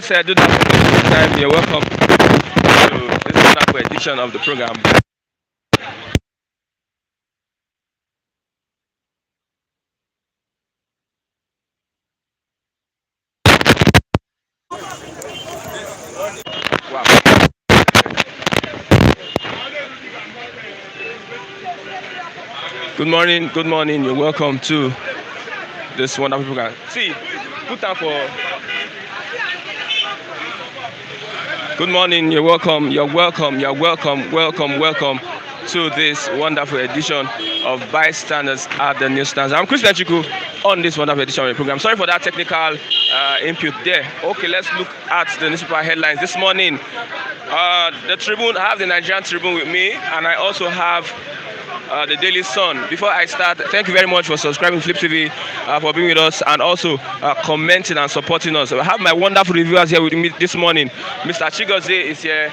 let's do that for this time. You're welcome to this wonderful edition of the program. Wow. Good morning, good morning. You're welcome to this wonderful program. See, put time for. Good morning, you're welcome, welcome to this wonderful edition of Bystanders at the Newsstands. I'm Chris Chiku on this wonderful edition of the program. Sorry for that technical input there. Okay, let's look at the newspaper headlines this morning. The Tribune, I have the Nigerian Tribune with me, and I also have the Daily Sun. Before I start, thank you very much for subscribing to Flip TV, for being with us, and also commenting and supporting us. I have my wonderful reviewers here with me this morning. Mr. Chigozie is here,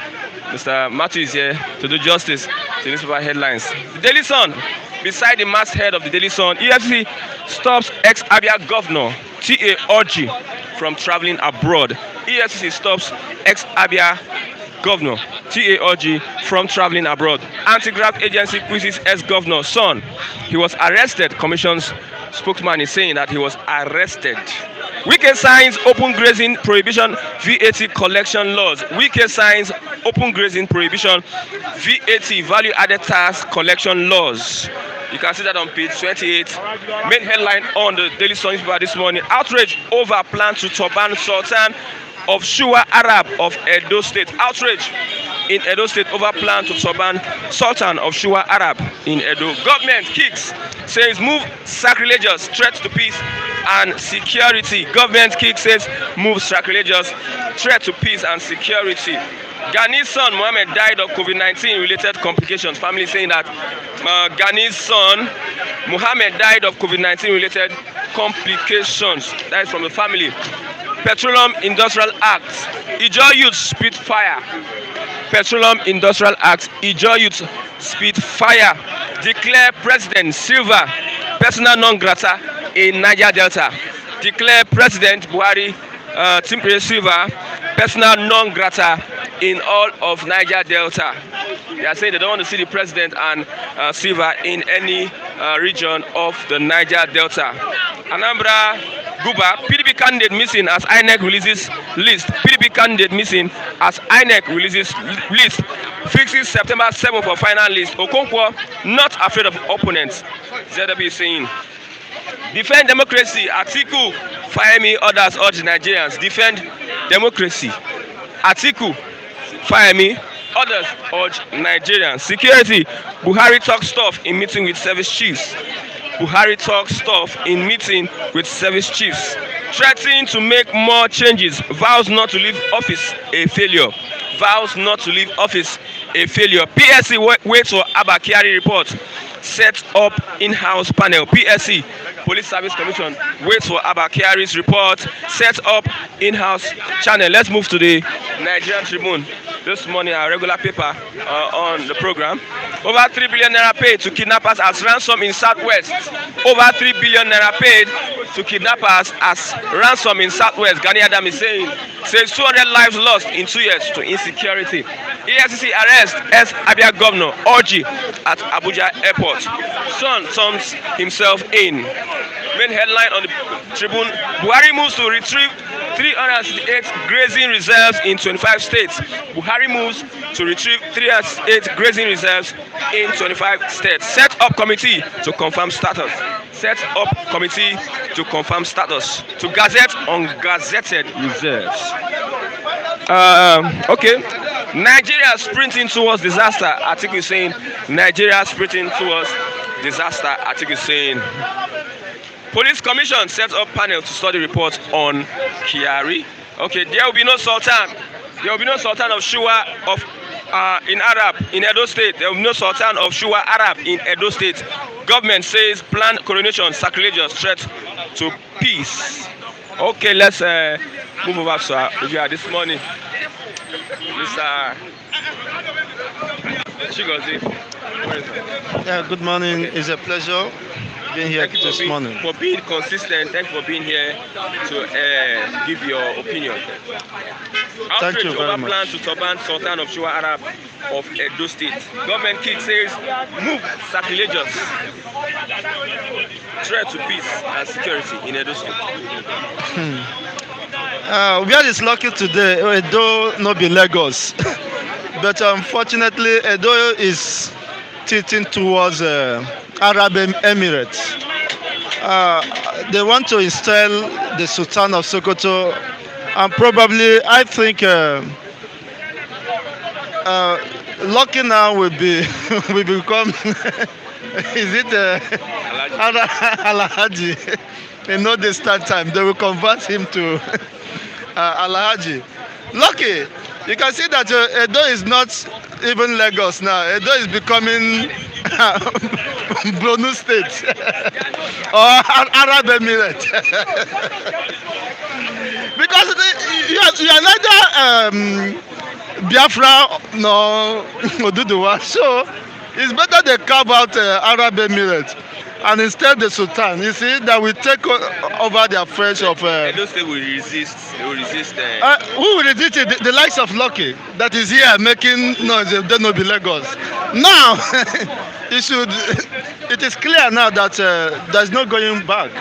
Mr. Matthew is here to do justice to the newspaper headlines. The Daily Sun, beside the masthead of the Daily Sun, EFCC stops ex-Abia governor T.A. Orji from traveling abroad. EFCC stops ex-Abia Governor T.A. Orji from traveling abroad. Anti-graft agency quizzes ex-governor son. He was arrested. Commission's spokesman is saying that he was arrested. Wike signs open grazing prohibition VAT collection laws. Wike signs open grazing prohibition VAT value added tax collection laws. You can see that on page 28. Main headline on the Daily Sun newspaper this morning: outrage over plan to turban Sultan of Shua Arab of Edo State. Outrage in Edo State over plan to turban Sultan of Shua Arab in Edo. Government kicks, says move sacrilegious, threat to peace and security. Government kick says move sacrilegious, threat to peace and security. Gani's son Mohammed died of COVID-19 related complications. Family saying that Gani's son Mohammed died of COVID-19 related complications. That is from the family. Petroleum Industrial Act, Ijaw youth spit fire. Petroleum Industrial Act, Ijaw youth spit fire. Declare President Sylva persona non grata in Niger Delta. Declare President Buhari Sylva persona non grata in all of Niger Delta. They are saying they don't want to see the president and Sylva in any region of the Niger Delta. Anambra Guba, PDP candidate missing as INEC releases list. PDP candidate missing as INEC releases list. Fixes September 7th for final list. Okonkwo not afraid of opponents. ZW is saying. Defend democracy. Atiku, Fayemi, others urge Nigerians. Defend democracy. Atiku, Fayemi, others urge Nigerians. Security. Buhari talks stuff in meeting with service chiefs. Buhari talks stuff in meeting with service chiefs. Threatening to make more changes. Vows not to leave office a failure. Vows not to leave office a failure. PSC waits for Abakiari report. Set up in-house panel. PSC, Police Service Commission, waits for Abakiari's report. Set up in-house channel. Let's move to the Nigerian Tribune. This morning, our regular paper on the program. Over 3 billion naira paid to kidnappers as ransom in Southwest. Over 3 billion naira paid to kidnappers as ransom in Southwest. Gani Adam is saying, says 200 lives lost in 2 years to insecurity. EFCC arrest ex-Abia governor Orji at Abuja airport. Son turns himself in. Main headline on the Tribune: Buhari moves to retrieve 368 grazing reserves in 25 states. Buhari moves to retrieve 308 grazing reserves in 25 states. Set up committee to confirm status. Set up committee to confirm status. To gazette ungazetted reserves. Okay. Nigeria sprinting towards disaster. Article is saying Nigeria sprinting towards disaster. Article is saying. Police Commission set up panel to study report on Kyari. Okay, there will be no Sultan. There will be no Sultan of Shua of in Arab in Edo State. There will be no Sultan of Shua Arab in Edo State. Government says planned coronation sacrilegious threat to peace. Okay, let's move over to our review this morning. Mr. Chigozie. Yeah, good morning. It's a pleasure being here Thank you this morning. for being consistent. Thank you for being here to give your opinion. Thank Outrage you very over plan much. to turban Sultan of Shua Arab of Edo State. Government kick says move sacrilegious. Threat to peace and security in Edo State. Where is lucky today? Edo no be Lagos, but unfortunately Edo is tilting towards Arab Emirates. They want to install the Sultan of Sokoto, and probably I think Lucky now will be will become is it Alhaji? In no distant time, they will convert him to Alhaji. Lucky, you can see that Edo is not even Lagos now. Edo is becoming Borno State or Arab Emirates. Because you are neither Biafra nor Oduduwa. So it's better they carve out Arab Emirates and instead the Sultan. You see that we take over the affairs of. Edo State will resist. They will resist. Who will resist it? The likes of Lucky that is here making noise. They no be Lagos. Now it should. It is clear now that there is no going back.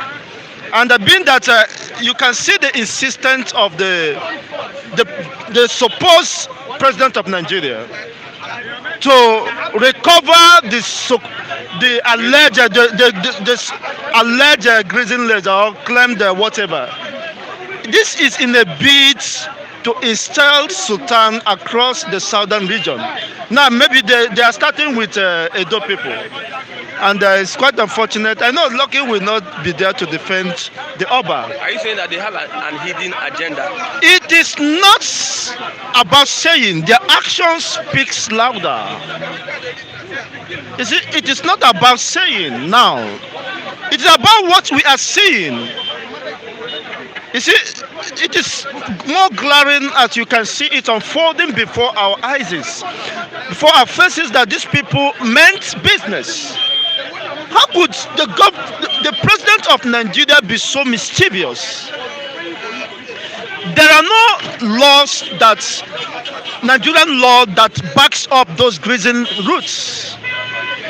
And being that you can see the insistence of the supposed president of Nigeria to recover the alleged grazing land or claim the whatever. This is in a bid to install Sultan across the southern region. Now maybe they are starting with Edo people. And it's quite unfortunate. I know Lucky will not be there to defend the Oba. Are you saying that they have an hidden agenda? It is not about saying, their action speaks louder. You see, it is not about saying now. It is about what we are seeing. You see, it is more glaring as you can see it unfolding before our eyes, before our faces, that these people meant business. How could the president of Nigeria be so mischievous? There are no laws Nigerian law that backs up those grazing routes.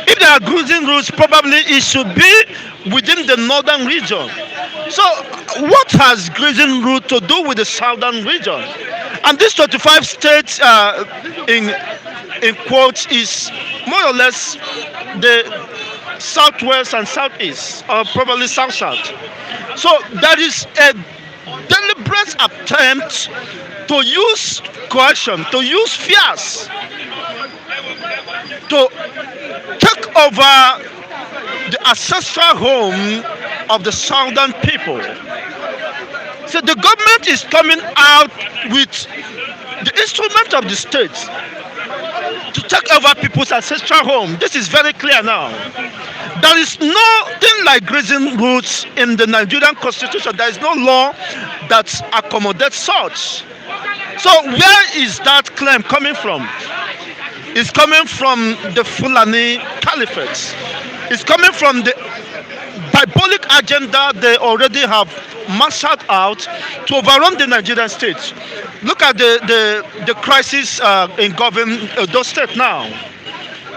If there are grazing routes, probably it should be within the northern region. So what has grazing route to do with the southern region? And this 25 states in quotes is more or less the southwest and southeast, or probably south-south. So there is a deliberate attempt to use coercion, to use fears, to take over the ancestral home of the southern people. So the government is coming out with the instrument of the state to take over people's ancestral home. This is very clear now. There is nothing like grazing routes in the Nigerian constitution. There is no law that accommodates such. So where is that claim coming from? It's coming from the Fulani Caliphate. It's coming from the diabolic agenda they already have marshaled out to overrun the Nigerian state. Look at the crisis in governing Edo State now,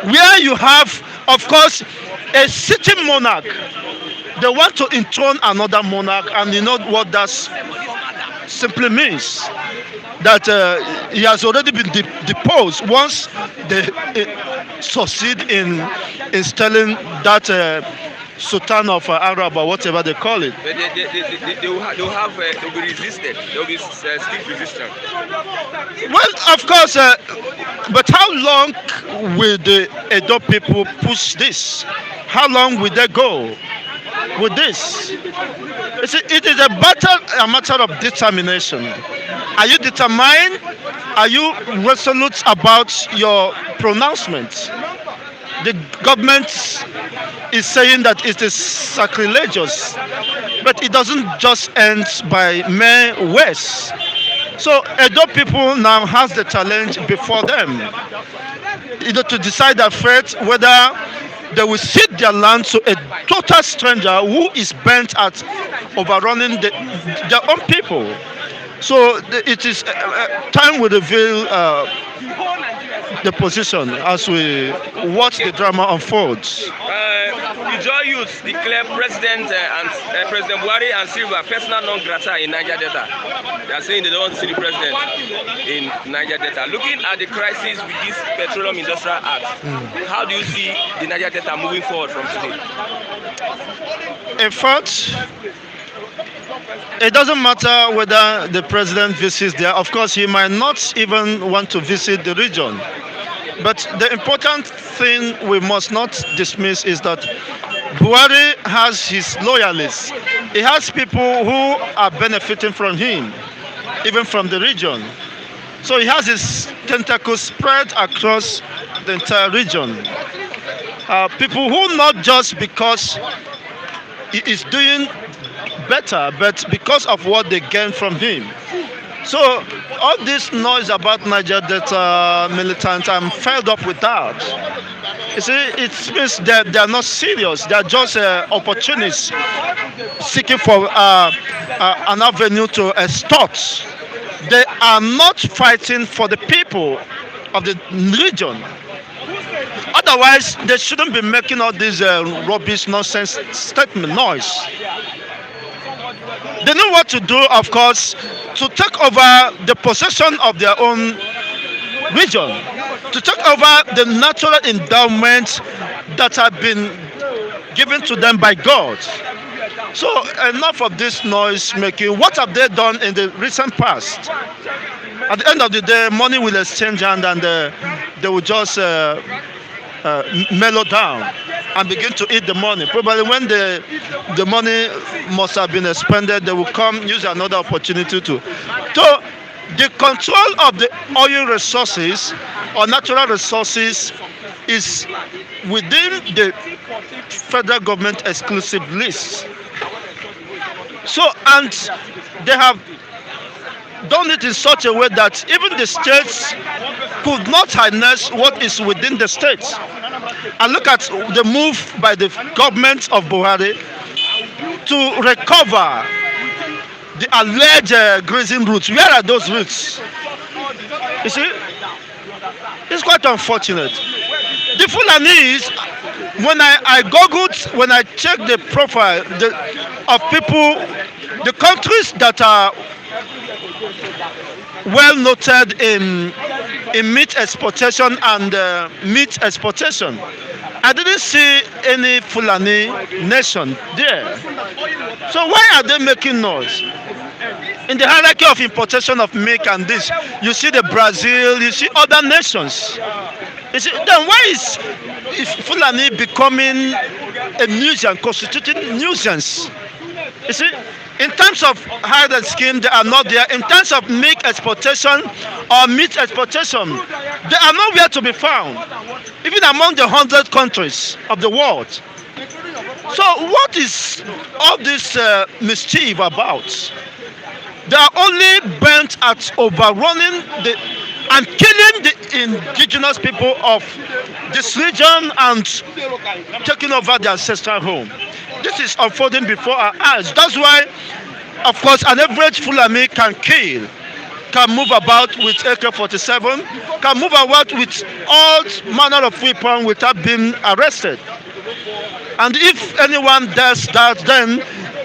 where you have, of course, a sitting monarch. They want to enthrone another monarch, and you know what that simply means? That he has already been deposed once they succeed in installing that Sultan of Arab or whatever they call it. But they will be resisted. They will be stiff resistant. Well, of course, but how long will the Edo people push this? How long will they go with this? It is a matter of determination. Are you determined? Are you resolute about your pronouncement? The government is saying that it is sacrilegious, but it doesn't just end by mere words. So Edo people now has the challenge before them, either to decide their fate, whether they will cede their land to a total stranger who is bent at overrunning their own people. So it is time will reveal the position as we watch the drama unfolds. Ijaw youths declare President Buhari and Sylva personal non grata in Niger Delta. They are saying they don't want to see the president in Niger Delta. Looking at the crisis with this Petroleum Industrial Act, how do you see the Niger Delta moving forward from today? In fact, it doesn't matter whether the president visits there. Of course, he might not even want to visit the region. But the important thing we must not dismiss is that Buhari has his loyalists. He has people who are benefiting from him, even from the region. So he has his tentacles spread across the entire region. People who not just because he is doing better, but because of what they gain from him. So all this noise about Niger Delta militants, I'm fed up with that. You see, it means that they are not serious. They are just opportunists seeking for an avenue to extort. They are not fighting for the people of the region. Otherwise, they shouldn't be making all this rubbish, nonsense statement noise. They know what to do, of course, to take over the possession of their own region, to take over the natural endowments that have been given to them by God. So enough of this noise making. What have they done in the recent past? At the end of the day, money will exchange hand and they will just mellow down and begin to eat the money. Probably when the money must have been expended, they will come use another opportunity to. So the control of the oil resources or natural resources is within the federal government exclusive list. So, and they have done it in such a way that even the states could not harness what is within the states. And look at the move by the government of Buhari to recover the alleged grazing routes. Where are those routes? You see, it's quite unfortunate. The Fulanese, when I googled, when I checked the profile of people, the countries that are well noted in meat exportation and meat exportation, I didn't see any Fulani nation there. So why are they making noise? In the hierarchy of importation of milk and this, you see the Brazil, you see other nations. You see, then why is Fulani becoming a nuisance, constituting nuisance? You see, in terms of hide and skin, they are not there. In terms of milk exportation or meat exportation, they are nowhere to be found, even among the 100 countries of the world. So what is all this mischief about? They are only bent at overrunning and killing the indigenous people of this region and taking over their ancestral home. This is unfolding before our eyes. That's why, of course, an average Fulani can kill, can move about with AK-47, can move about with all manner of weapons without being arrested. And if anyone does that, then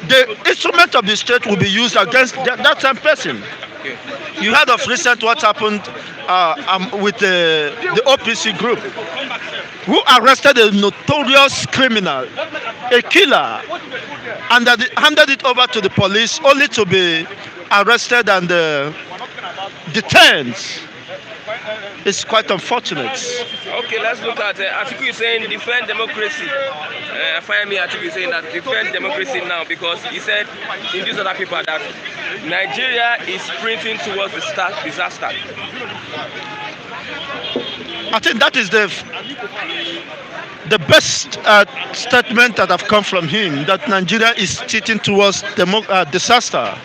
the instrument of the state will be used against that same person. You heard of recent what happened with the OPC group, who arrested a notorious criminal, a killer, and handed it over to the police only to be arrested and detained. It's quite unfortunate. Okay, let's look at Atiku is saying defend democracy. Find me Atiku is saying that defend democracy now, because he said in these other people that Nigeria is sprinting towards the disaster. I think that is the best statement that have come from him, that Nigeria is cheating towards disaster,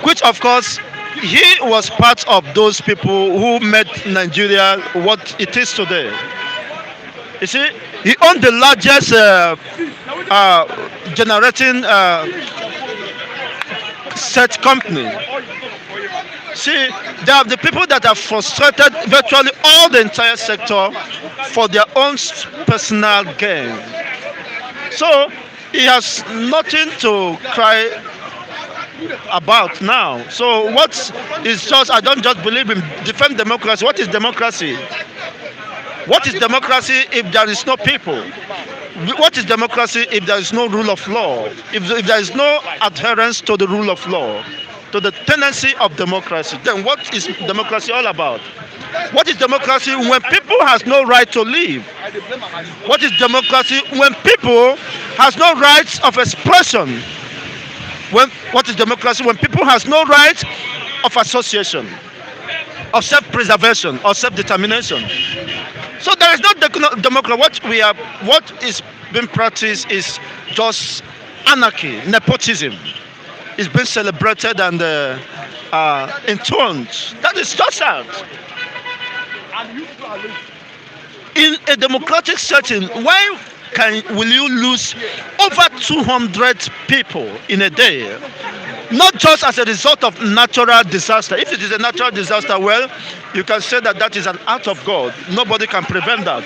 which of course he was part of those people who made Nigeria what it is today. You see, He owned the largest generating set company. See, they are the people that have frustrated virtually all the entire sector for their own personal gain. So he has nothing to cry about now. So what is just, I don't just believe in defend democracy. What is democracy? What is democracy if there is no people? What is democracy if there is no rule of law? If there is no adherence to the rule of law, to the tendency of democracy, then what is democracy all about? What is democracy when people has no right to live? What is democracy when people has no rights of expression? What is democracy when people has no right of association, of self-preservation, or self-determination? So there is no democracy. What is being practiced is just anarchy, nepotism. It's been celebrated and intoned. That is just that. In a democratic setting, why will you lose over 200 people in a day? Not just as a result of natural disaster. If it is a natural disaster, well, you can say that that is an act of God. Nobody can prevent that.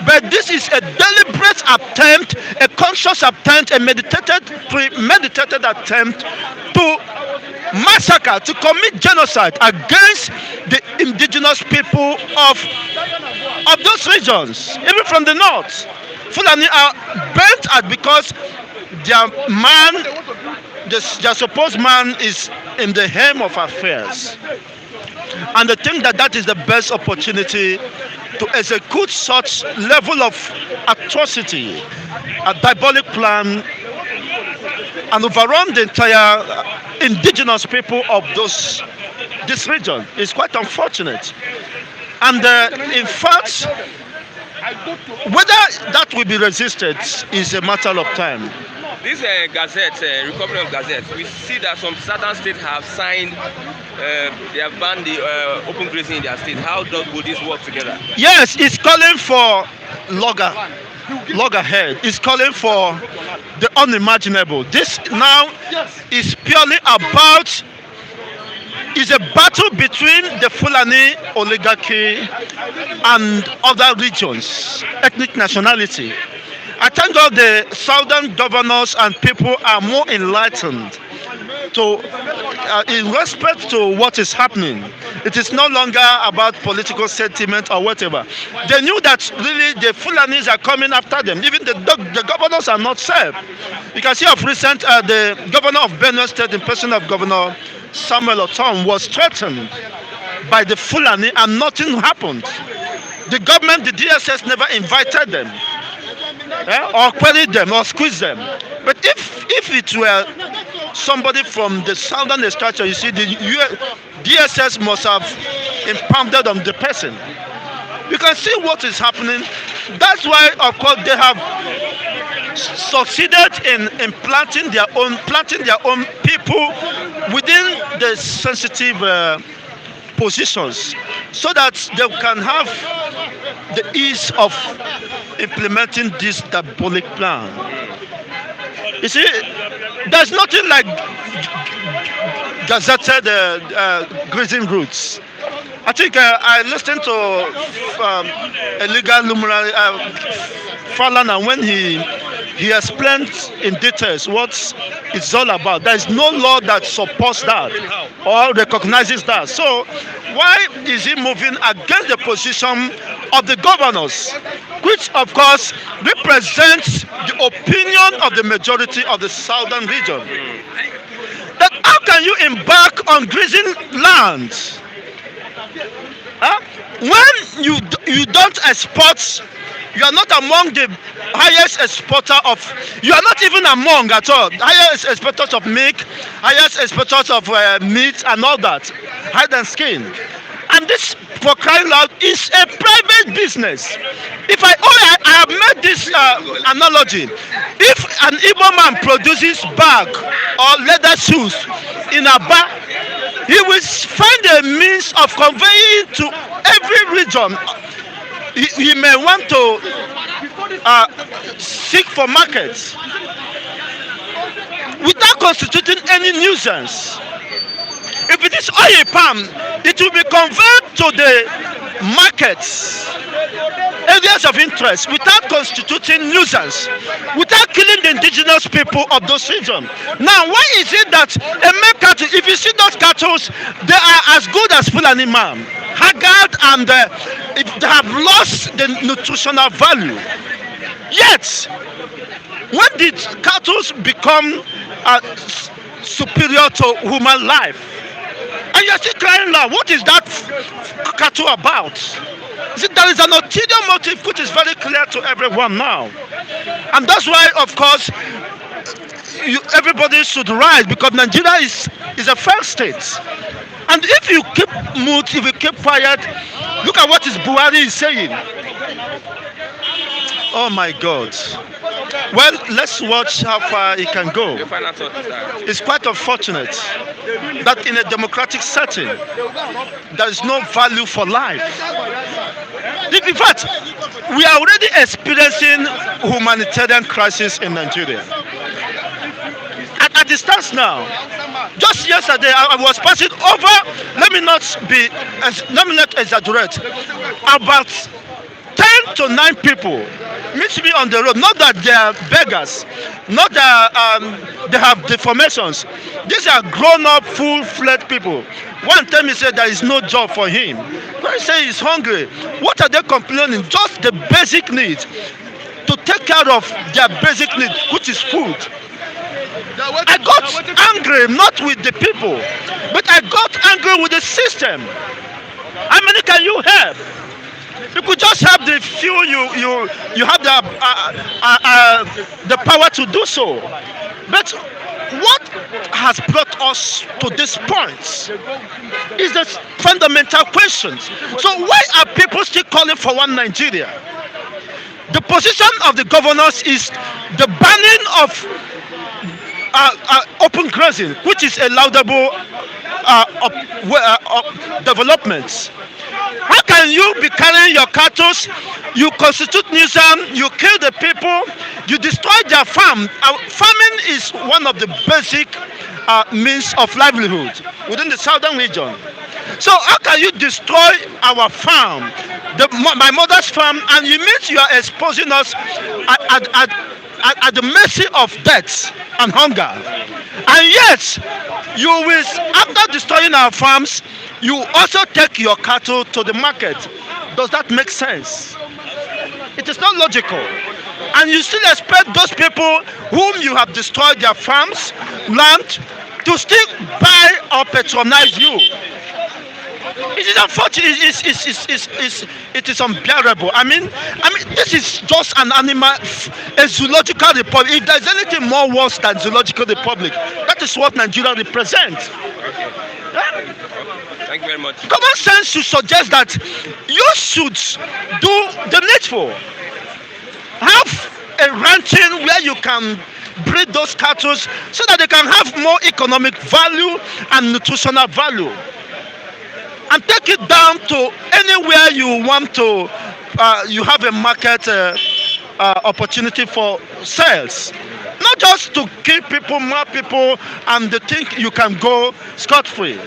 But this is a deliberate attempt, a conscious attempt, a premeditated attempt to massacre, to commit genocide against the indigenous people of those regions, even from the north. Fulani are bent at because their their supposed man is in the helm of affairs. And they think that that is the best opportunity to execute such level of atrocity, a diabolic plan, and overrun the entire indigenous people of this region. It's quite unfortunate. And in fact, whether that will be resisted is a matter of time. This Gazette, Republic of Gazette, we see that some certain states have signed, they have banned the open grazing in their state. How will this work together? Yes, it's calling for loggerhead. It's calling for the unimaginable. This now is purely about, is a battle between the Fulani oligarchy and other regions, ethnic nationality. I thank God the southern governors and people are more enlightened in respect to what is happening. It is no longer about political sentiment or whatever. They knew that really the Fulanis are coming after them. Even the governors are not safe. You can see of recent the governor of Benue State, in person of Governor Samuel Otom, was threatened by the Fulani and nothing happened. The government, the DSS never invited them. Or queried them or squeezed them. But if it were somebody from the southern extraction, you see, the DSS must have impounded on the person. You can see what is happening. That's why, of course, they have succeeded in planting their own people within the sensitive positions, so that they can have the ease of implementing this diabolic plan. You see, there's nothing like gazetted grazing routes. I think I listened to a legal luminary, Falana, when he explained in details what it's all about. There is no law that supports that or recognizes that. So why is he moving against the position of the governors, which of course represents the opinion of the majority of the southern region? That how can you embark on grazing lands when you don't export? You are not among the highest exporter of, you are not even among at all, highest exporters of milk, highest exporters of meat and all that, hide and skin. And this, for crying out, is a private business. If I have made this analogy. If an Igbo man produces bag or leather shoes in a bar, he will find a means of conveying to every region. He may want to seek for markets without constituting any nuisance. If it is oil palm, it will be conveyed to the markets, areas of interest, without constituting nuisance, without killing the indigenous people of those regions. Now, why is it that a male cattle, if you see those cattle, they are as good as Fulani man, haggard, and they have lost the nutritional value. Yet, when did cattle become superior to human life? And you're still crying loud. What is that cattle about? See, there is an ulterior motive which is very clear to everyone now. And that's why, of course, everybody should rise, because Nigeria is a failed state. And if you keep mute, if you keep quiet, look at what Buhari is saying. Oh my God. Well, let's watch how far it can go. It's quite unfortunate that in a democratic setting, there is no value for life. In fact, we are already experiencing humanitarian crisis in Nigeria. At the stance now, just yesterday I was passing over. Let me not exaggerate. About 10 to 9 people meet me on the road. Not that they are beggars, not that they have deformations. These are grown-up, full-fledged people. One tell me said there is no job for him. One say he's hungry. What are they complaining? Just the basic needs, to take care of their basic need, which is food. I got angry not with the people, but I got angry with the system. How many can you help? You could just have the few you have the power to do so. But what has brought us to this point is the fundamental questions. So why are people still calling for one Nigeria? The position of the governors is the banning of open grazing, which is a laudable development. How can you be carrying your cattle, you constitute nuisance, you kill the people, you destroy their farm? Farming is one of the basic means of livelihood within the southern region. So how can you destroy our farm, my mother's farm, and you mean you are exposing us at the mercy of death and hunger? And yet, you will, after destroying our farms, you also take your cattle to the market. Does that make sense? It is not logical. And you still expect those people whom you have destroyed their farms, land, to still buy or patronize you. It is unfortunate. It is unbearable. I mean, this is just an animal, a zoological republic. If there's anything more worse than zoological republic, that is what Nigeria represents. Thank you very much. Common sense should suggest that you should do the needful. Have a ranching where you can breed those cattle so that they can have more economic value and nutritional value. And take it down to anywhere you want to, you have a market opportunity for sales. Not just to kill people, more people, and they think you can go scot-free.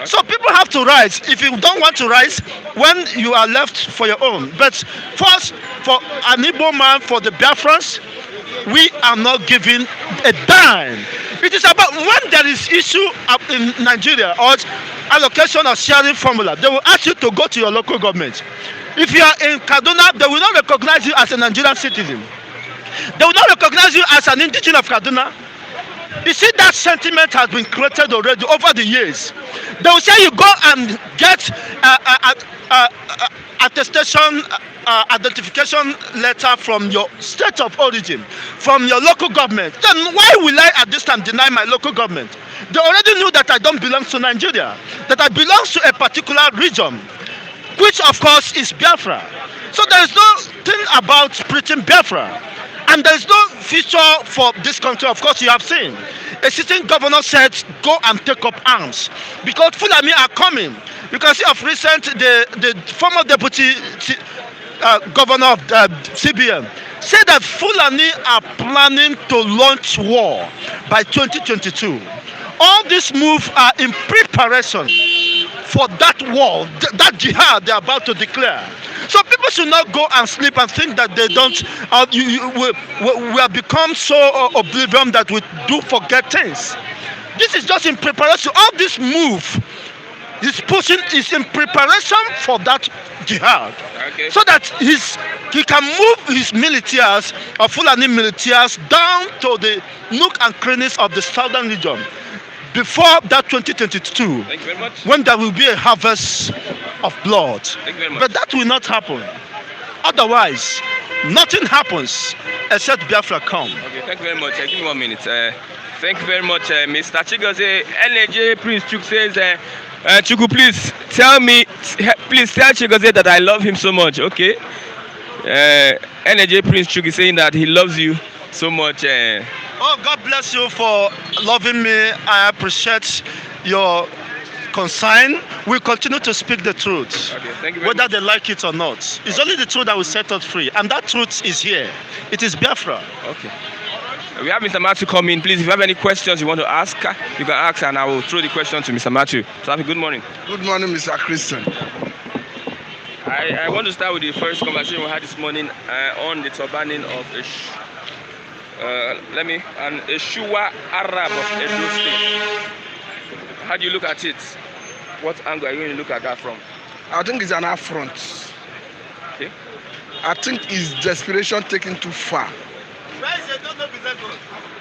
So people have to rise. If you don't want to rise, when you are left for your own. But first, for an Igbo man, for the Biafrans, we are not giving a dime. It is about when there is issue in Nigeria or allocation of sharing formula, they will ask you to go to your local government. If you are in Kaduna, they will not recognize you as a Nigerian citizen. They will not recognize you as an indigenous of Kaduna. You see, that sentiment has been created already over the years. They will say you go and get attestation, identification letter from your state of origin, from your local government. Then why will I at this time deny my local government? They already knew that I don't belong to Nigeria, that I belong to a particular region, which of course is Biafra. So there is no thing about preaching Biafra. And there is no future for this country. Of course, you have seen. A sitting governor said, go and take up arms. Because Fulani are coming. You can see of recent, the former deputy governor of CBN, said that Fulani are planning to launch war by 2022. All these moves are in preparation for that war, that jihad they are about to declare. So people should not go and sleep and think that they don't. We have become so oblivion that we do forget things. This is just in preparation. All this move is pushing is in preparation for that jihad, Okay. so that he can move his militias or Fulani militias down to the nook and crannies of the southern region before that 2022, Thank you very much. when there will be a harvest of blood. Thank you very much. But that will not happen. Otherwise, nothing happens except Biafra come. Okay, thank you very much. Give me 1 minute. Thank you very much, Mr. Chigozie. NAJ Prince Chuk says, Chuku, please tell Chigozie that I love him so much. Okay. NAJ Prince Chuk is saying that he loves you so much. Oh, God bless you for loving me. I appreciate your concern. We continue to speak the truth, Okay, thank you very whether much. they like it or not. It's only the truth that will set us free, and that truth is here. It is Biafra. Okay. We have Mr. Matthew come in. Please, if you have any questions you want to ask, you can ask, and I will throw the question to Mr. Matthew. So, good morning. Good morning, Mr. Christian. I want to start with the first conversation we had this morning on the turbaning of a Shua Arab of Edo State. How do you look at it? What angle are you going to look at that from? I think it's an affront. Okay. I think it's desperation taken too far.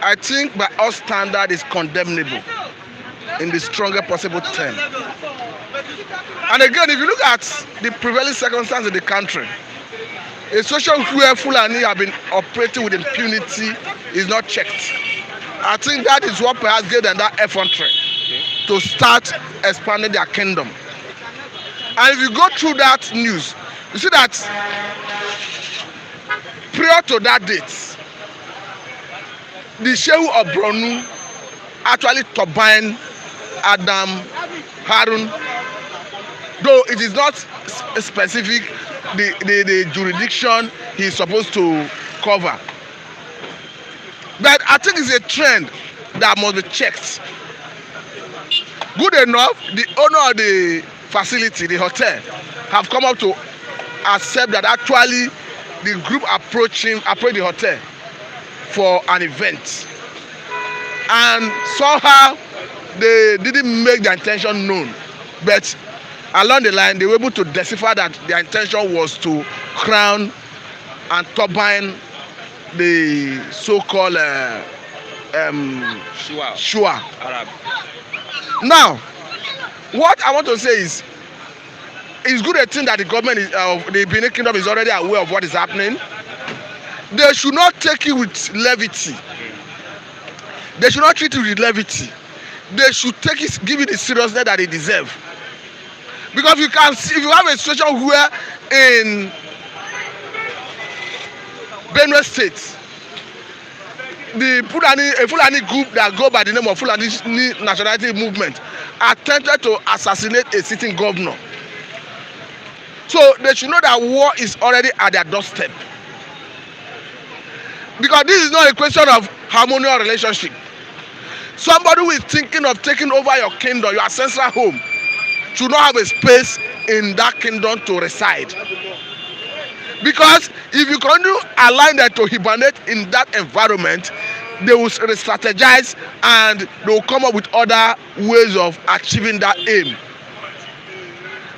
I think by all standard is condemnable in the strongest possible term. And again, if you look at the prevailing circumstances in the country, a situation where Fulani have been operating with impunity is not checked. I think that is what perhaps gave them that effrontery to start expanding their kingdom. And if you go through that news, you see that prior to that date, the Shehu of Bronu actually turbined Adam Harun, though it is not specific the jurisdiction he is supposed to cover. But I think it's a trend that must be checked. Good enough, the owner of the facility, the hotel, have come up to accept that actually the group approached the hotel for an event, and somehow they didn't make their intention known, but along the line they were able to decipher that their intention was to crown and turbine the so-called Shua Arab. Now, what I want to say is, it's good a thing that the government is, the Benin Kingdom is already aware of what is happening. They should not take it with levity. They should not treat it with levity. They should take it, give it the seriousness that it deserves. Because you can see, if you have a situation where in Benue State, the Fulani group that go by the name of Fulani Nationality Movement attempted to assassinate a sitting governor. So they should know that war is already at their doorstep. Because this is not a question of harmonious relationship. Somebody who is thinking of taking over your kingdom, your ancestral home, should not have a space in that kingdom to reside. Because if you continue allowing them to hibernate in that environment, they will re-strategize and they will come up with other ways of achieving that aim.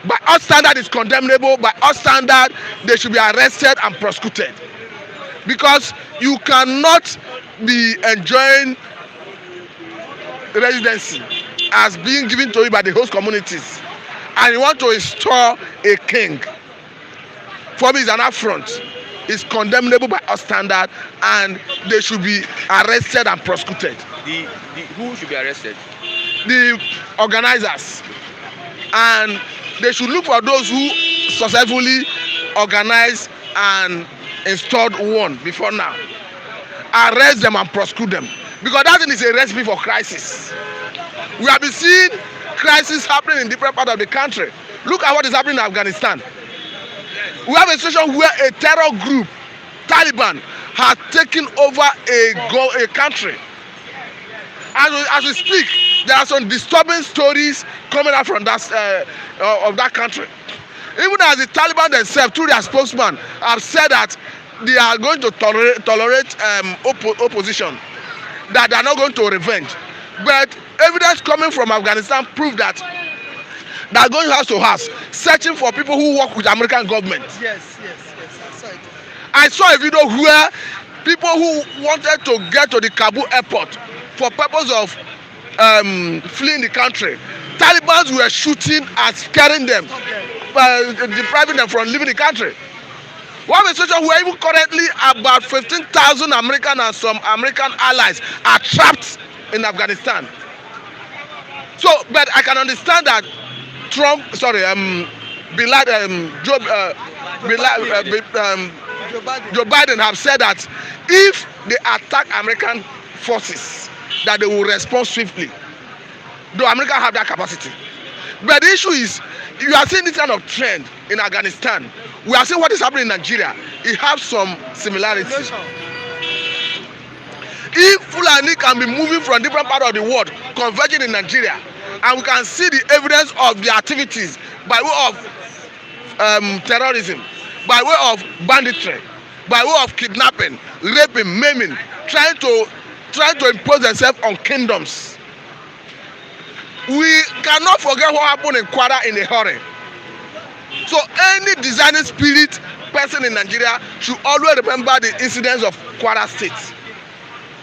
By our standard, it's condemnable. By our standard, they should be arrested and prosecuted. Because you cannot be enjoying residency as being given to you by the host communities, and you want to install a king. For me, it's an affront. It's condemnable by our standard, and they should be arrested and prosecuted. Who should be arrested? The organizers, and they should look for those who successfully organized and installed one before now. Arrest them and prosecute them, because that thing is a recipe for crisis. We have been seeing crisis happening in different parts of the country. Look at what is happening in Afghanistan. We have a situation where a terror group, Taliban, has taken over a country. As we speak, there are some disturbing stories coming out from that of that country. Even as the Taliban themselves, through their spokesman, have said that they are going to tolerate opposition, that they are not going to revenge. But evidence coming from Afghanistan prove that they are going house to house, searching for people who work with the American government. Yes, I saw it. I saw a video where people who wanted to get to the Kabul airport for purpose of fleeing the country, Taliban were shooting and scaring them, depriving them from leaving the country. One situation where even currently about 15,000 American and some American allies are trapped in Afghanistan. So, but I can understand that Joe Biden have said that if they attack American forces, that they will respond swiftly. Though America have that capacity. But the issue is, you are seeing this kind of trend in Afghanistan. We are seeing what is happening in Nigeria. It has some similarities. If Fulani can be moving from different parts of the world, converging in Nigeria, and we can see the evidence of their activities by way of terrorism, by way of banditry, by way of kidnapping, raping, maiming, trying to impose themselves on kingdoms. We cannot forget what happened in Kwara in a hurry. So any designing spirit person in Nigeria should always remember the incidents of Kwara State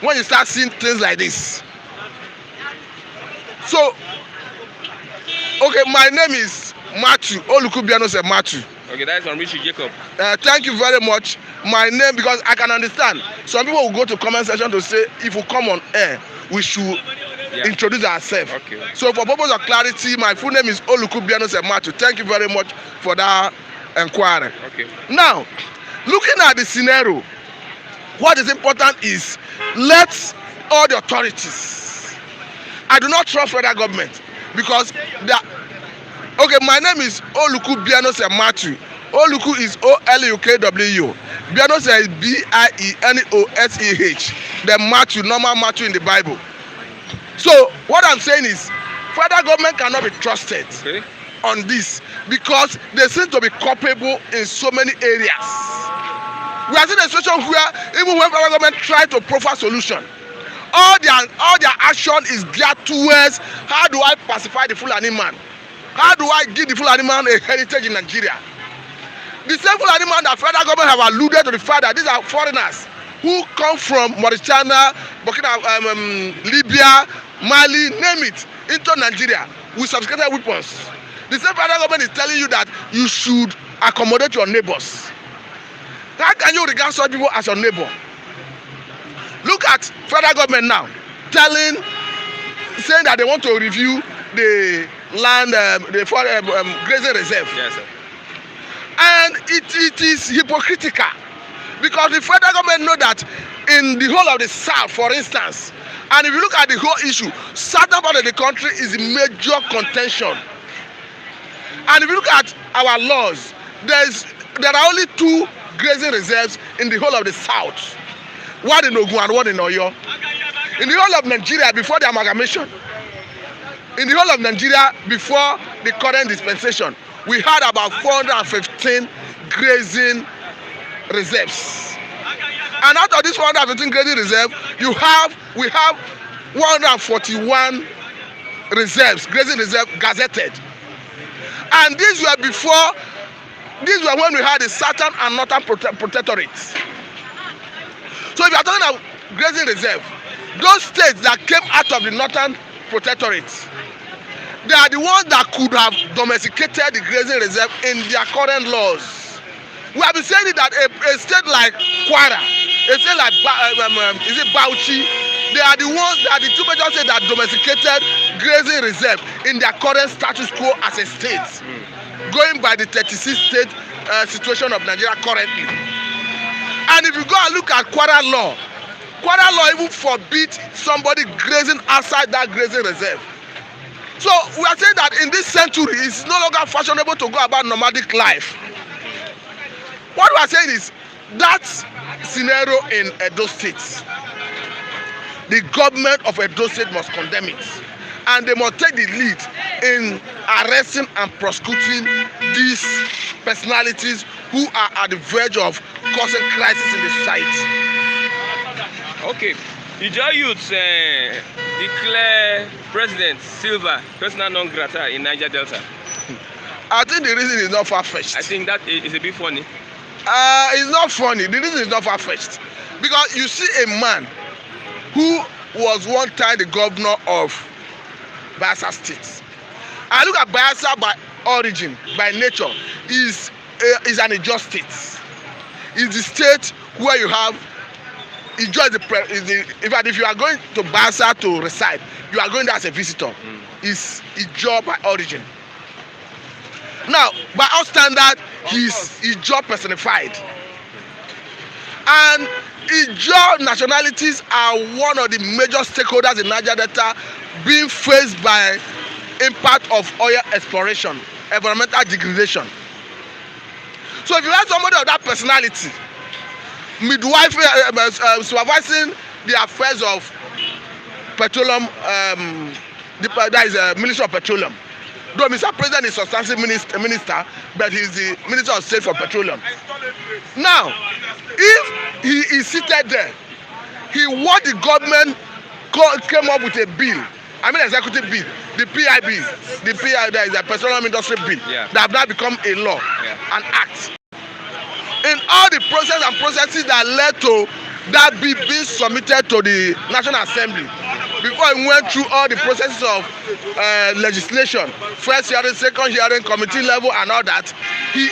when you start seeing things like this. So, okay, my name is Matthew Olukubiano said Matthew. Okay, that is from Richie Jacob. Thank you very much. My name, because I can understand some people will go to comment section to say if we come on air we should introduce ourselves. Okay. So for purpose of clarity, my full name is Olukubiano said Matthew. Thank you very much for that inquiry. Okay. Now, looking at the scenario, what is important is let all the authorities. I do not trust federal government because they are. Okay, my name is Olukubiano Matthew. Oluku is O-L-U-K-W. Bianos is B-I-E-N-O-S-E-H. The Matthew, normal Matthew in the Bible. So what I'm saying is, federal government cannot be trusted on this because they seem to be culpable in so many areas. We are seeing a situation where even when federal government try to proffer solution, all their action is geared towards how do I pacify the Fulani man? How do I give the Fulani man a heritage in Nigeria? The same Fulani man that federal government have alluded to the fact that these are foreigners who come from Mauritania, Burkina, Libya, Mali, name it, into Nigeria with sophisticated weapons. The same federal government is telling you that you should accommodate your neighbors. How can you regard such people as your neighbor? Look at federal government now saying that they want to review the land, the grazing reserve. Yes, sir. And it is hypocritical because the federal government know that in the whole of the south, for instance, and if you look at the whole issue, southern part of the country is a major contention. And if you look at our laws, there are only 2 grazing reserves in the whole of the south, one in Ogun and one in Oyo. In the whole of Nigeria before the amalgamation, in the whole of Nigeria before the current dispensation, we had about 415 grazing reserves. And out of this 415 grazing reserves, we have 141 grazing reserves gazetted. And these were when we had the southern and northern protectorates. So if you are talking about grazing reserve, those states that came out of the northern protectorates, they are the ones that could have domesticated the grazing reserve in their current laws. We have been saying that a state like Kwara, a state like Bauchi, they are the ones that the 2 major states that domesticated grazing reserve in their current status quo as a state, going by the 36 state situation of Nigeria currently. And if you go and look at Kwara law even forbids somebody grazing outside that grazing reserve. So we are saying that in this century, it's no longer fashionable to go about nomadic life. What we are saying is that scenario in Edo State, the government of Edo State must condemn it, and they must take the lead in arresting and prosecuting these personalities who are at the verge of causing crisis in the society. Okay, Ijaw youths declare President Sylva persona non grata in Niger Delta. I think the reason is not far-fetched. I think that is a bit funny. It's not funny. The reason is not far-fetched because you see a man who was one time the governor of Bayelsa State. I look at Bayelsa by origin, by nature, is an Ijaw state. It's the state where you have Ijaw in fact, if you are going to Bayelsa to reside, you are going there as a visitor. It's Ijaw by origin. Now, by our standard, he's Ijaw personified. And Ijaw nationalities are one of the major stakeholders in Niger Delta being faced by impact of oil exploration, environmental degradation. So if you have somebody of that personality, midwifery, supervising the affairs of petroleum, that is Ministry of Petroleum. Though Mr. President is substantive minister, but he is the Minister of State for Petroleum. Now, if he is seated there, what the government came up with a bill, I mean executive bill, the PIB, that is a petroleum industry bill, that have now become a law, an act. In all the processes that led to that bill being submitted to the National Assembly, before it went through all the processes of legislation, first hearing, second hearing, committee level and all that, he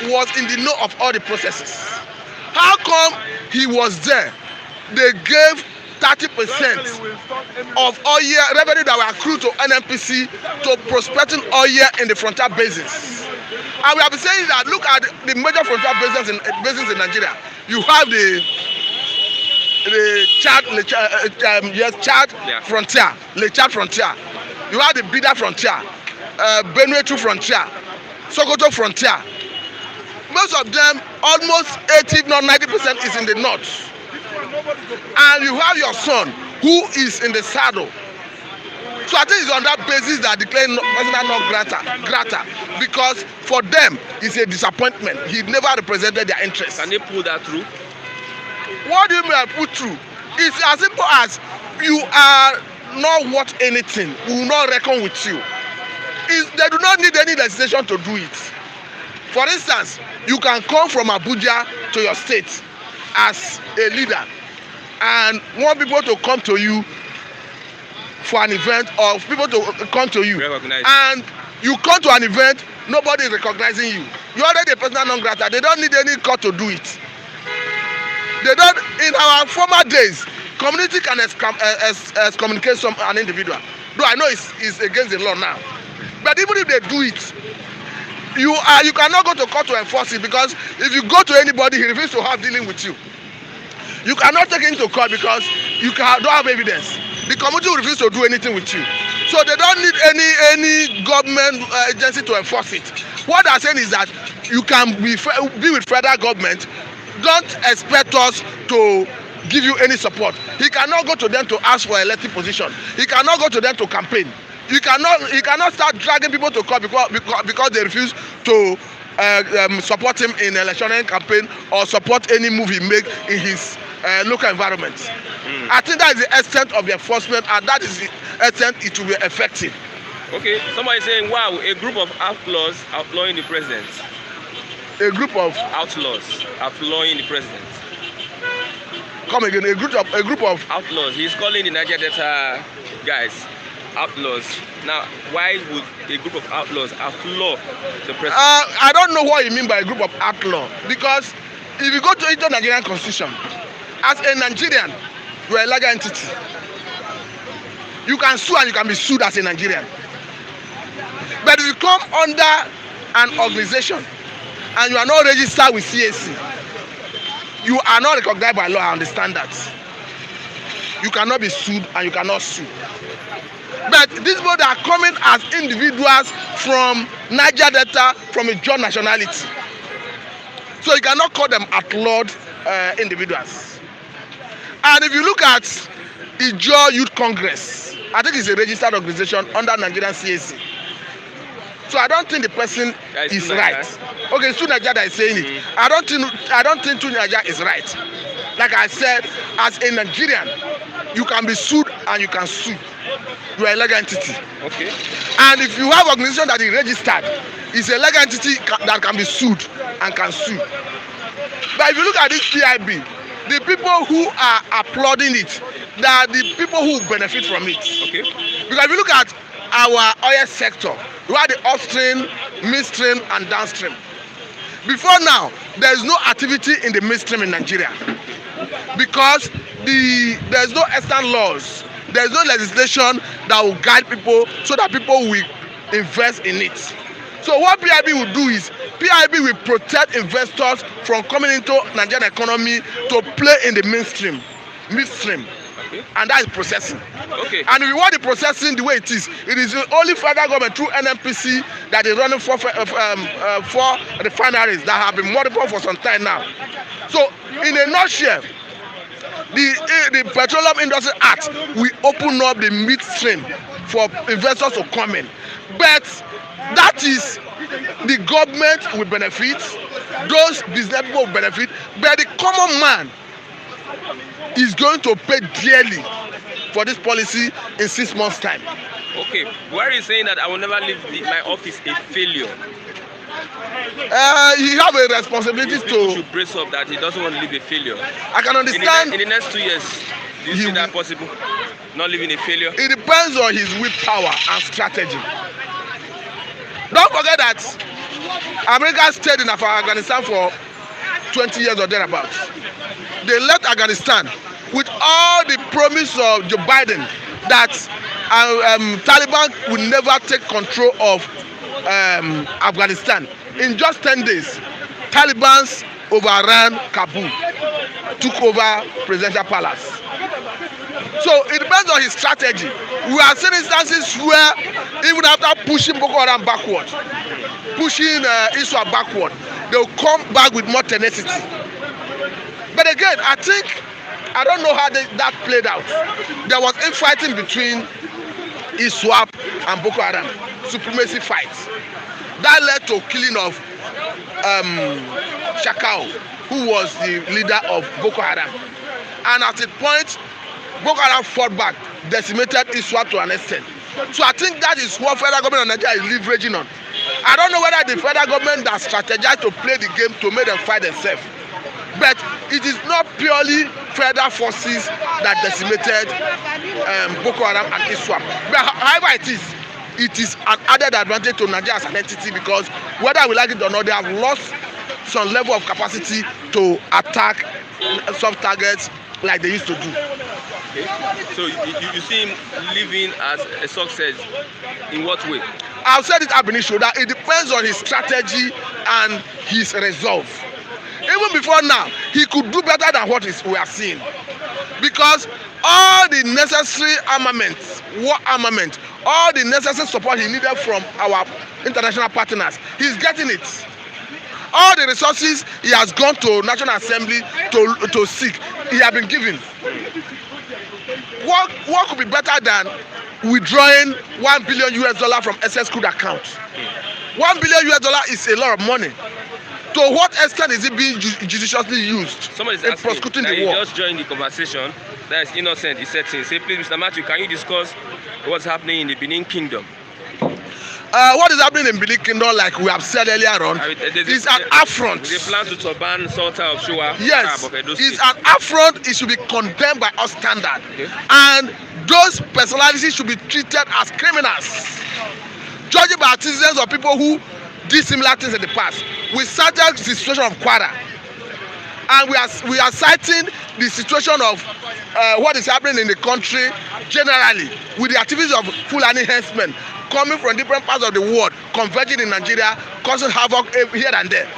was in the know of all the processes. How come he was there? They gave 30% of oil revenue that were accrued to NNPC to prospecting oil in the frontier basins. And we have been saying that look at the major frontier basins in Nigeria. You have the Chad frontier, the Chad frontier. You have the Bida frontier, Benue 2 frontier, Sokoto frontier. Most of them, almost 80, if not 90%, is in the north. And you have your son who is in the saddle. So I think it's on that basis that declaring persona non grata, because for them it's a disappointment. He never represented their interests. Can they pull that through? What do you mean by put through? It's as simple as you are not worth anything. We will not reckon with you. They do not need any legislation to do it. For instance, you can come from Abuja to your state as a leader and want people to come to you for an event, or people to come to you, and you come to an event, nobody is recognizing you. You already a persona non grata. They don't need any court to do it. They don't. In our former days, community can excommunicate an individual. Though I know it's against the law now, but even if they do it, you cannot go to court to enforce it, because if you go to anybody, he refuses to have dealing with you. You cannot take him to court because you don't have evidence. The community will refuse to do anything with you. So they don't need any government agency to enforce it. What they're saying is that you can be with federal government. Don't expect us to give you any support. He cannot go to them to ask for elected position. He cannot go to them to campaign. He cannot start dragging people to court because they refuse to support him in electioneering campaign or support any move he make in his local environment. I think that is the extent of the enforcement, and that is the extent it will be effective. Okay, somebody saying, wow, a group of outlaws outlawing the president. A group of outlaws outlawing the president. Come again. A group of outlaws. He's calling the Niger Delta guys outlaws. Now, why would a group of outlaws outlaw the president? I don't know what you mean by a group of outlaw, because if you go to the Nigerian constitution, as a Nigerian, you are a larger entity. You can sue and you can be sued as a Nigerian. But if you come under an organization and you are not registered with CAC, you are not recognized by law and the standards. You cannot be sued and you cannot sue. But these people are coming as individuals from Niger Delta, from a Ijaw nationality. So you cannot call them outlawed individuals. And if you look at Ijaw Youth Congress, I think it's a registered organization under Nigerian CAC. So I don't think the person is right. Okay, it's Niger that is saying it. I don't think Niger is right. Like I said, as a Nigerian, you can be sued and you can sue. You are a legal entity. Okay. And if you have organization that is registered, it's a legal entity that can be sued and can sue. But if you look at this PIB, the people who are applauding it, they are the people who benefit from it. Okay. Because if you look at our oil sector, we have the upstream, midstream, and downstream. Before now, there is no activity in the midstream in Nigeria because there is no extant laws, there is no legislation that will guide people so that people will invest in it. So what PIB will do is PIB will protect investors from coming into Nigerian economy to play in the midstream. Okay. And that is processing. Okay. And if you want the processing the way it is only federal government through NNPC that is running for refineries that have been multiple for some time now. So in a nutshell, the Petroleum Industry Act will open up the midstream for investors to come in. But that is the government will benefit, those business people will benefit, but the common man is going to pay dearly for this policy in 6 months' time. Okay, Buhari is saying that I will never leave my office a failure. He have a responsibility to should brace up that he doesn't want to leave a failure. I can understand. In the next 2 years, do you see that possible? Not leaving a failure? It depends on his willpower and strategy. Don't forget that America stayed in Afghanistan for 20 years or thereabouts. They left Afghanistan with all the promise of Joe Biden that Taliban will never take control of Afghanistan. In just 10 days, Taliban overran Kabul, took over presidential palace. So it depends on his strategy. We are seeing instances where even after pushing Boko Haram backward, pushing Ijaw backward, they will come back with more tenacity. But again, I don't know how that played out. There was infighting between Ijaw and Boko Haram, supremacy fights. That led to killing of Shakao, who was the leader of Boko Haram. And at a point, Boko Haram fought back, decimated Ijaw to an extent. So I think that is what federal government of Nigeria is leveraging on. I don't know whether the federal government has strategized to play the game to make them fight themselves. But it is not purely federal forces that decimated Boko Haram and Ijaw. But however it is an added advantage to Nigeria as an entity because whether we like it or not, they have lost some level of capacity to attack soft targets like they used to do. Okay. So you see him living as a success in what way? I've said it ab initio that it depends on his strategy and his resolve. Even before now, he could do better than what we are seeing. Because all the necessary armaments, war armament, all the necessary support he needed from our international partners, he's getting it. All the resources he has gone to National Assembly to seek, he has been given. What could be better than withdrawing $1 billion from SS crude account? $1 billion is a lot of money. To what extent is it being judiciously used? Somebody is in asking prosecuting that the war? Just joined the conversation. That is innocent. He said, "Say, please, Mr. Matthew, can you discuss what's happening in the Benin Kingdom?" What is happening in Benin Kingdom, like we have said earlier on, is an affront. They plan to turban Sultan of Shoa. Yes, it's an affront. It should be condemned by our standard. Okay. And those personalities should be treated as criminals. Judging by citizens or people who did similar things in the past. We cited the situation of Kwara. And we are citing the situation of what is happening in the country generally with the activities of Fulani herdsmen coming from different parts of the world, converging in Nigeria, causing havoc here and there.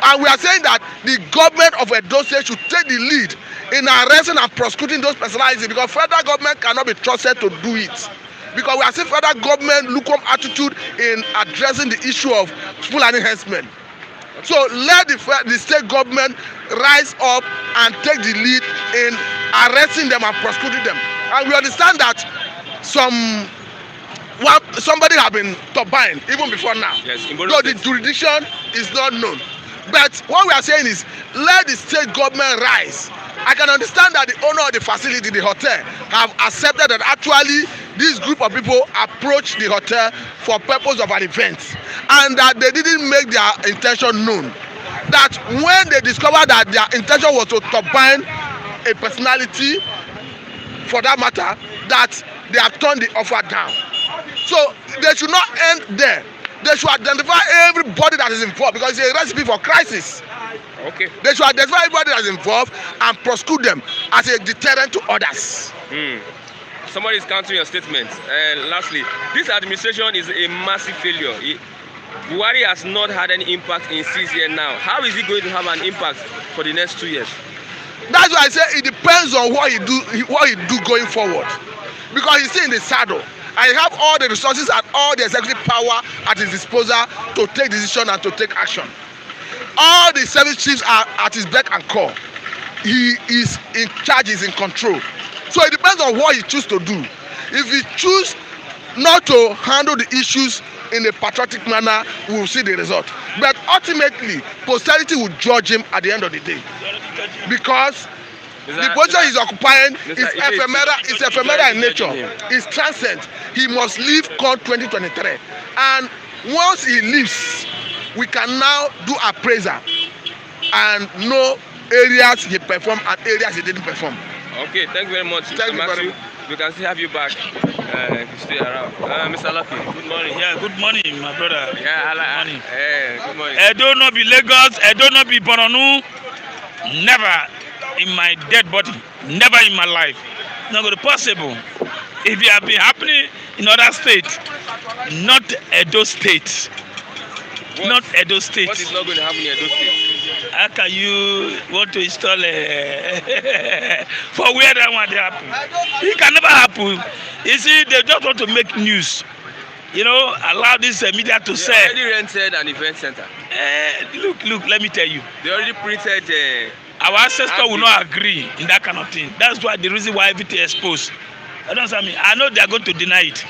And we are saying that the government of Edo State should take the lead in arresting and prosecuting those personalities because federal government cannot be trusted to do it. Because we are seeing federal government lukewarm attitude in addressing the issue of Fulani herdsmen. So let the state government rise up and take the lead in arresting them and prosecuting them. And we understand that somebody have been turbined even before now. Yes, though the jurisdiction is not known. But what we are saying is let the state government rise. I can understand that the owner of the facility, the hotel, have accepted that actually this group of people approached the hotel for purpose of an event and that they didn't make their intention known. That when they discovered that their intention was to turbine a personality, for that matter, that they have turned the offer down. So they should not end there. They should identify everybody that is involved because it's a recipe for crisis. Okay. They should identify everybody that is involved and prosecute them as a deterrent to others. Somebody is countering your statement. Lastly, this administration is a massive failure. Buhari has not had any impact in 6 years now. How is he going to have an impact for the next 2 years? That's why I say it depends on what he do going forward, because he's still in the saddle and he have all the resources and all the executive power at his disposal to take decision and to take action. All the service chiefs are at his beck and call. He is in charge, he's in control. So it depends on what he choose to do. If he choose not to handle the issues in a patriotic manner, we will see the result. But ultimately, posterity will judge him at the end of the day, because the position he's occupying is ephemeral in nature. It's transient. He must leave come 2023, and once he leaves, we can now do appraisal and know areas he performed and areas he didn't perform. Okay, thank you very much. Thank you very much. We can still have you back if you stay around. Mr. Lucky, good morning. Yeah, good morning, my brother. Yeah, good morning. Good morning. Edo no be Lagos, Edo no be Borno. Never in my dead body, never in my life. Not going to possible. If it had been happening in other states, not Edo State. Not Edo State. What is not going to happen in Edo State? How can you want to install for where that one happen? It can never happen. You see, they just want to make news. You know, allow this media to say. They already rented an event center. Look, let me tell you. They already printed. Our ancestors will not agree in that kind of thing. That's why the reason why everything is exposed. I don't know. I know they are going to deny it,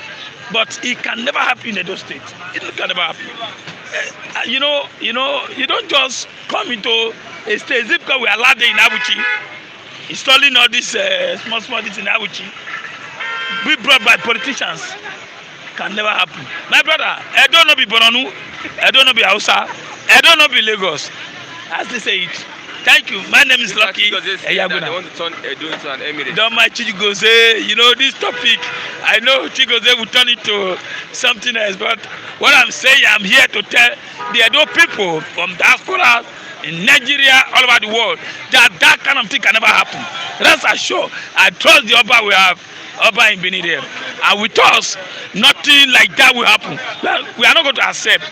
but it can never happen in Edo State. It can never happen. You don't just come into a state. Is it because we allowed in Abuchi, installing all these small things in Abuchi, be brought by politicians? Can never happen. My brother, I don't know be Borno, I don't know be Hausa, I don't know be Lagos. As they say it. Thank you. My name is Lucky. They want to turn Edo into an emirate. Don't mind Chigoze. You know this topic. I know Chigoze will turn it to something else, but what I'm saying, I'm here to tell the Edo people from diaspora in Nigeria, all over the world, that kind of thing can never happen. Rest assured, I trust the Oba we have, Oba in Benin there. And with us, nothing like that will happen. We are not going to accept.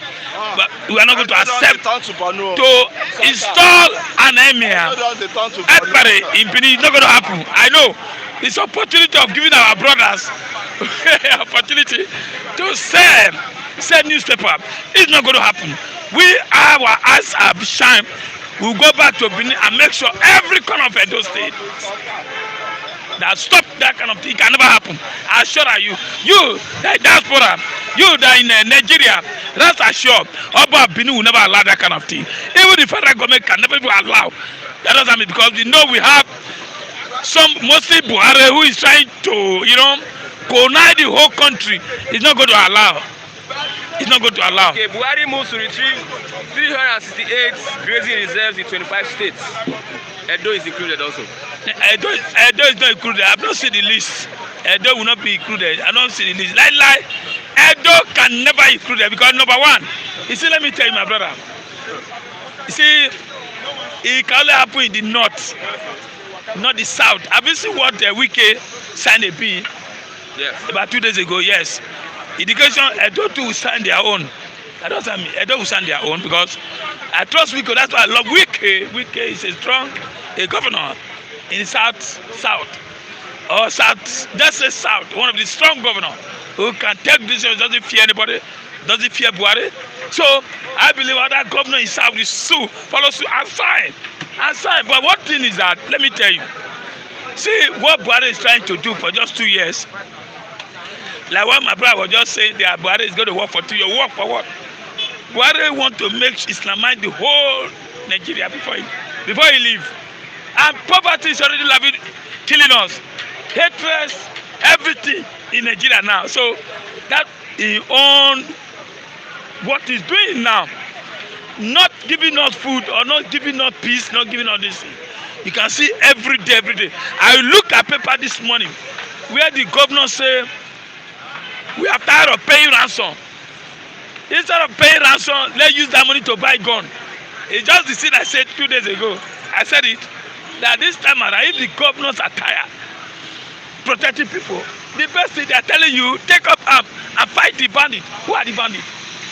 But we are not going to accept to install an emir. Everybody in Benin, it's not going to happen. I know. It's opportunity of giving our brothers opportunity to sell newspaper. It's not going to happen. Our eyes have shined. We'll go back to Benin and make sure every corner of Edo State that stop that kind of thing. It can never happen. I assure you, the diaspora, you that in Nigeria, rest assured, Oba Benin will never allow that kind of thing. Even the federal government can never allow. That doesn't mean, because we know we have mostly Buhari who is trying to, colonize the whole country. It's not going to allow. It's not going to allow. Okay, Buhari moves to retrieve 368 grazing reserves in 25 states. Edo is included also. Edo is not included. I have not seen the list. Edo will not be included. I don't see the list. Like, Edo can never be included because number one, you see, let me tell you, my brother. You see, it can only happen in the north, not the south. Have you seen what Wike signed a bill? Yes. About 2 days ago, yes. Education, Edo too will sign their own. I don't mean Edo will sign their own because I trust Wike. That's why I love Wike. Wike is a strong governor in south or south. That's the south. One of the strong governors who can take decisions, doesn't fear anybody. Does he fear Buhari? So I believe other governor in South will sue, follow suit and sign. But one thing is that, let me tell you, see what Buhari is trying to do for just 2 years. Like what my brother was just saying, that Buhari is going to work for 2 years. Work for what? Buhari want to make Islamize the whole Nigeria before he leave. And poverty is already killing us. Hatred, everything in Nigeria now. So that he own what he's doing now. Not giving us food or not giving us peace, not giving us this. You can see every day. I look at paper this morning where the governor say we are tired of paying ransom. Instead of paying ransom, let's use that money to buy gun. It's just the thing I said 2 days ago. I said it, that this time around, if the governors are tired protecting people, the best thing they are telling you, take up arms and fight the bandits. Who are the bandits?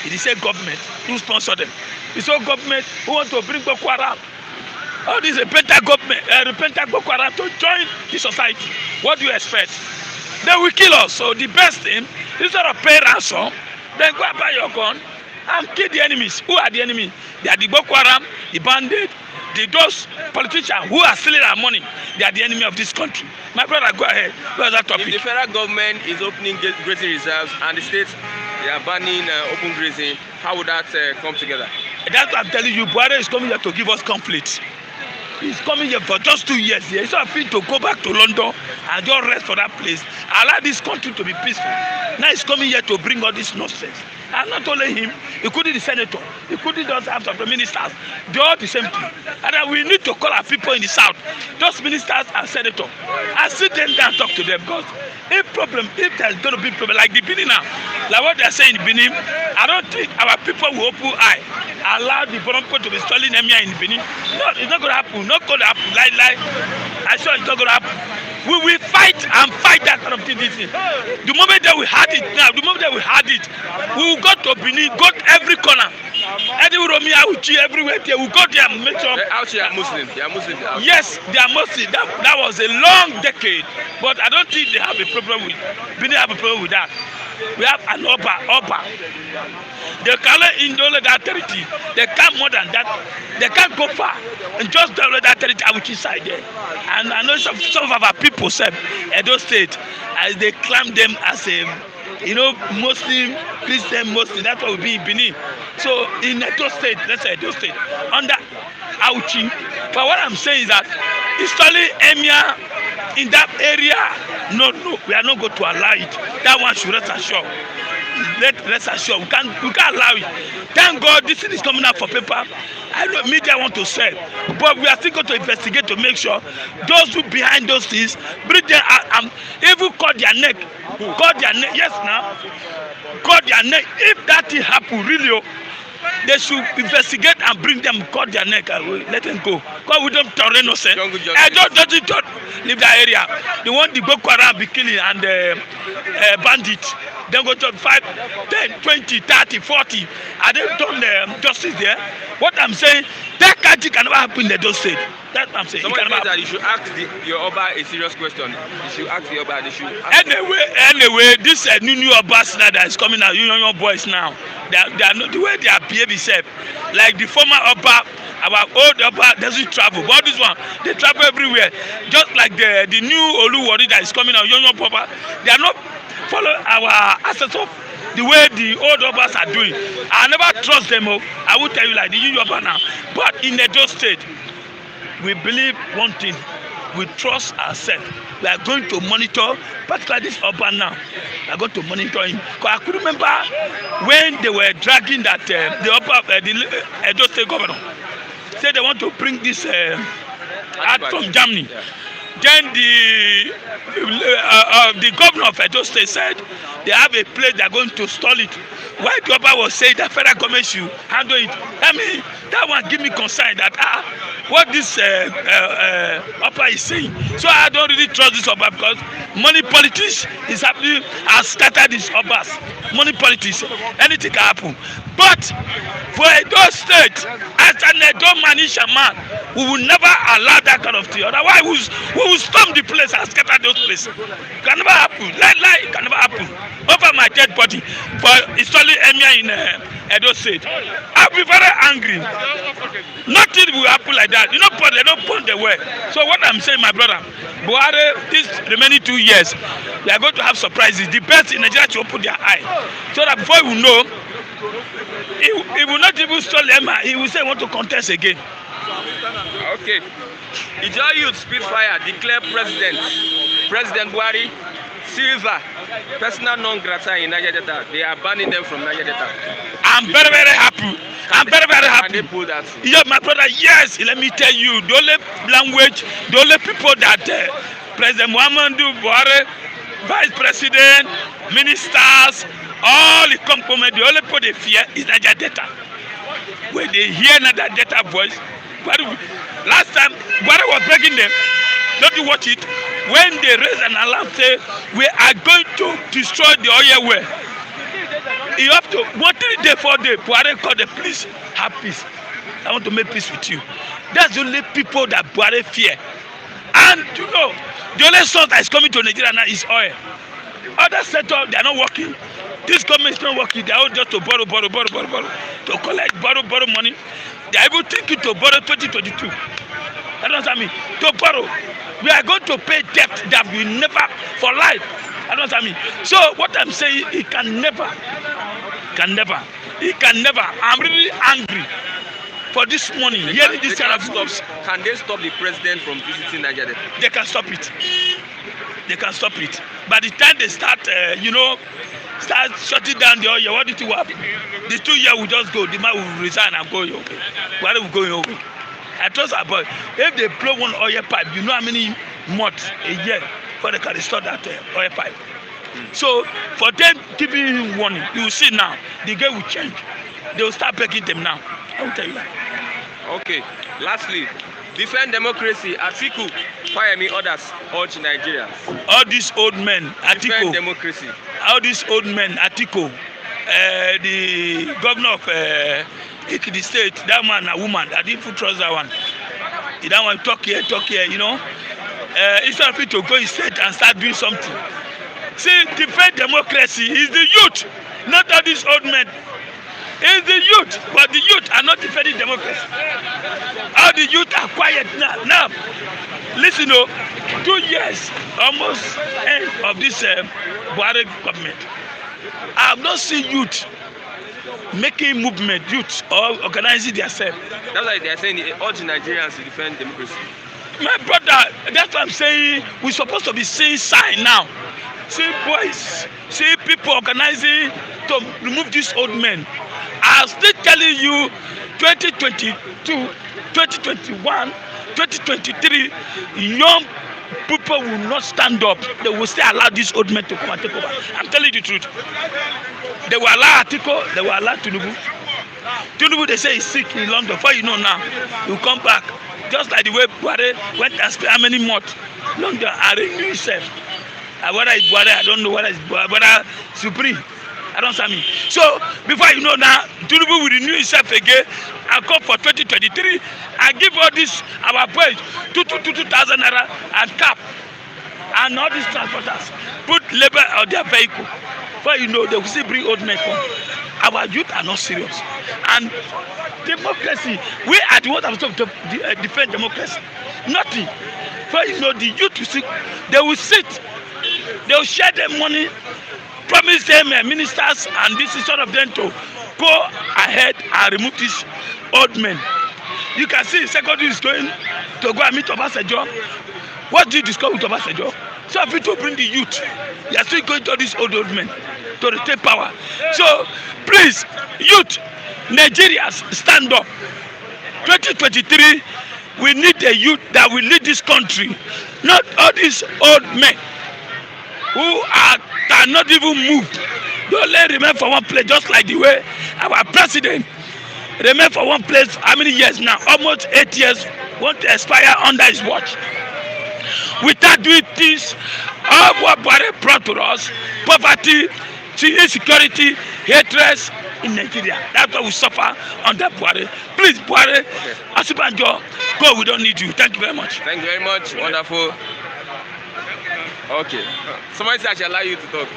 It is a government who sponsor them. It's a government who want to bring Boko Haram. All this repentant Boko Haram to join the society. What do you expect? They will kill us. So the best thing, instead of pay ransom, then go and buy your gun and kill the enemies. Who are the enemies? They are the Boko Haram, the bandit, those politicians who are stealing our money. They are the enemy of this country. My brother, go ahead. What's that topic? If the federal government is opening grazing reserves and the states they are banning open grazing, how would that come together? That's what I'm telling you. Buhari is coming here to give us conflict. He's coming here for just 2 years here. He's not free to go back to London and just rest for that place. Allow this country to be peaceful. Now he's coming here to bring all this nonsense. And not only him, including the senator, including those half of the ministers, they all the same thing. And we need to call our people in the south, those ministers and senators, and sit them down and talk to them. Because if there's going to be problem like the Benin now, like what they're saying in Benin, I don't think our people will open eye, allow the Borompo to be stalling Emia in Benin. No, it's not going to happen. Not going to happen. Lie. I sure it's not going to happen. We will fight that kind of thing. The moment that we had it now, we will go to Benin, go to every corner. Anywhere I will see everywhere there. We go there and make sure. Out here are Muslims. They are Muslims. Yes, they are Muslims. That was a long decade, but I don't think they have a problem with. Benin have a problem with that. We have an Oba. They can't indulge that territory. They can't more than that. They can't go far and just download that territory which is side there. And I know some of our people said Edo State, as they claim them as a Muslim, Christian, Muslim. That's what will be in Benin. So in Edo State, let's say Edo State, under Auchi. But what I'm saying is that historically Emia in that area, no, we are not going to allow it. That one should rest assured. Rest assured, we can't allow it. Thank God this thing is coming out for paper. I know media want to sell, but we are still going to investigate to make sure those who behind those things bring them out, even cut their neck. Yes, now cut their neck. If that thing happen, really, they should investigate and bring them, cut their neck and let them go. Because we don't tolerate innocent. Don't leave that area. They want the Boko Haram be killing and bandits. Then go to 5, 10, 20, 30, 40. And they done justice there. What I'm saying, that country can never happen in those states. That's what I'm saying. Someone says that you should ask your Oba a serious question. You should ask the Oba. Anyway, this new Obas now that is coming out, young boys now, they are not the way they are behaving self. Like the former Oba, our old Oba doesn't travel. But this one, they travel everywhere. Just like the new Oluwari that is coming out, young Oba, they are not follow our ancestors the way the old Obas are doing. I never trust them. I will tell you like the new Oba now. But in Edo State, we believe one thing. We trust ourselves. We are going to monitor, particularly this Oba now. We are going to monitor him. Because I could remember when they were dragging that the Oba, the Edo State governor, said they want to bring this out from Germany. Yeah. Then the governor of Ijaw State said they have a place they are going to stall it. Why the Oba was saying that federal government should handle it? I mean, that one give me concern that what this Oba is saying. So I don't really trust this Oba because money politics is happening and scattered these Obas. Money politics, anything can happen. But for Ijaw State, as an Ijaw Manisha man, we will never allow that kind of thing. Otherwise, we will storm the place and scatter those places. Can never happen. Lie, can never happen. Over my my dead body for installing Emir in Edo State. I'll be very angry. Nothing will happen like that. You know, but they don't point the way. So what I'm saying, my brother, Buhari, this remaining 2 years, they are going to have surprises. The best in Nigeria to open their eye. So that before you know, he will not even stall Emir. He will say, I want to contest again. Okay. Ijaw Youth Spitfire declare President Buhari, Sylva, personal non-grata in Niger Delta. They are banning them from Niger Delta. I'm very, very happy. I'm very, very happy. Can they pull that? Yeah, my brother, yes. Let me tell you, the only language, the only people that President Muhammadu Buhari, Vice President, ministers, all the components, the only people they fear is Niger Delta. When they hear Niger Delta voice, last time, Buhari was begging them, don't you watch it? When they raise an alarm, say, we are going to destroy the oil well. You have to, 1 3 day, 4 day, Buhari call the police, have peace. I want to make peace with you. That's the only people that Buhari fear. And you know, the only source that is coming to Nigeria now is oil. Other sectors, they are not working. This government is not working. They are all just to borrow, to collect, borrow money. They are even thinking to borrow 2022. That doesn't mean to borrow. We are going to pay debt that we never for life. That doesn't mean. So what I'm saying, he can never. I'm really angry for this morning. Hearing this kind of stuff. Can they stop the president from visiting Nigeria? They can stop it. By the time they start, start shutting down the oil, what did you happen? The 2 years will just go. The man will resign and go your way. Why will go your way? I trust about if they blow one oil pipe, you know how many months a year for they can restore that oil pipe. So for them giving him warning, you will see now the game will change. They will start begging them now. I will tell you that. Okay. Lastly, defend democracy. Atiku, Fayemi, others urge Nigerians. All these old men, Defend Atiku. democracy. All these old men, Atiku, the governor of the state, that man, a woman, I didn't put trust that one. He don't want to talk here, you know. Instead of it to go instead and start doing something. See, defend democracy is the youth, not all these old men. It's the youth, but the youth are not defending democracy. All the youth are quiet now. Now, listen, 2 years, almost end of this Buhari government. I have not seen youth making movement, youth or organizing themselves. That's why they are saying urge Nigerians to defend democracy. My brother, that's what I'm saying. We're supposed to be seeing sign now. See boys, see people organizing to remove these old men. I'm still telling you, 2022, 2021, 2023, young people will not stand up. They will still allow these old men to come and take over. I'm telling you the truth. They will allow Atiko, they will allow Tinubu. Tinubu, they say he's sick in London. Before you know now, he'll come back. Just like the way Buhari went and spent how many months? London and renew himself. Whether it's Buhari, I don't know whether it's Buhari Supreme. I don't see me. So before you know now, Tinubu will renew himself again and come for 2023 and give all this our boys 2,000 naira and cap and all these transporters put labor on their vehicle. Before you know, they will still bring old men come. Our youth are not serious. And democracy, we are the ones that are to defend democracy. Nothing. Before you know, the youth will sit, they will sit, they will share their money, promise them ministers and this is sort of them to go ahead and remove these old men. You can see secretary is going to go and meet Obasanjo. What did you discuss with Obasanjo? So if you to bring the youth, you are still going to these old men to retain power. So please, youth, Nigerians, stand up. 2023, we need a youth that will lead this country, not all these old men who cannot even move. Don't let remain for one place, just like the way our president remain for one place for how many years now? Almost 8 years, want to expire under his watch. Without doing this, all what Buhari brought to us, poverty, insecurity, hatred in Nigeria. That's what we suffer under Buhari. Please, Buhari, Asibanjo, go, we don't need you. Thank you very much. Thank you very much. Wonderful. Okay. Somebody said I shall allow you to talk.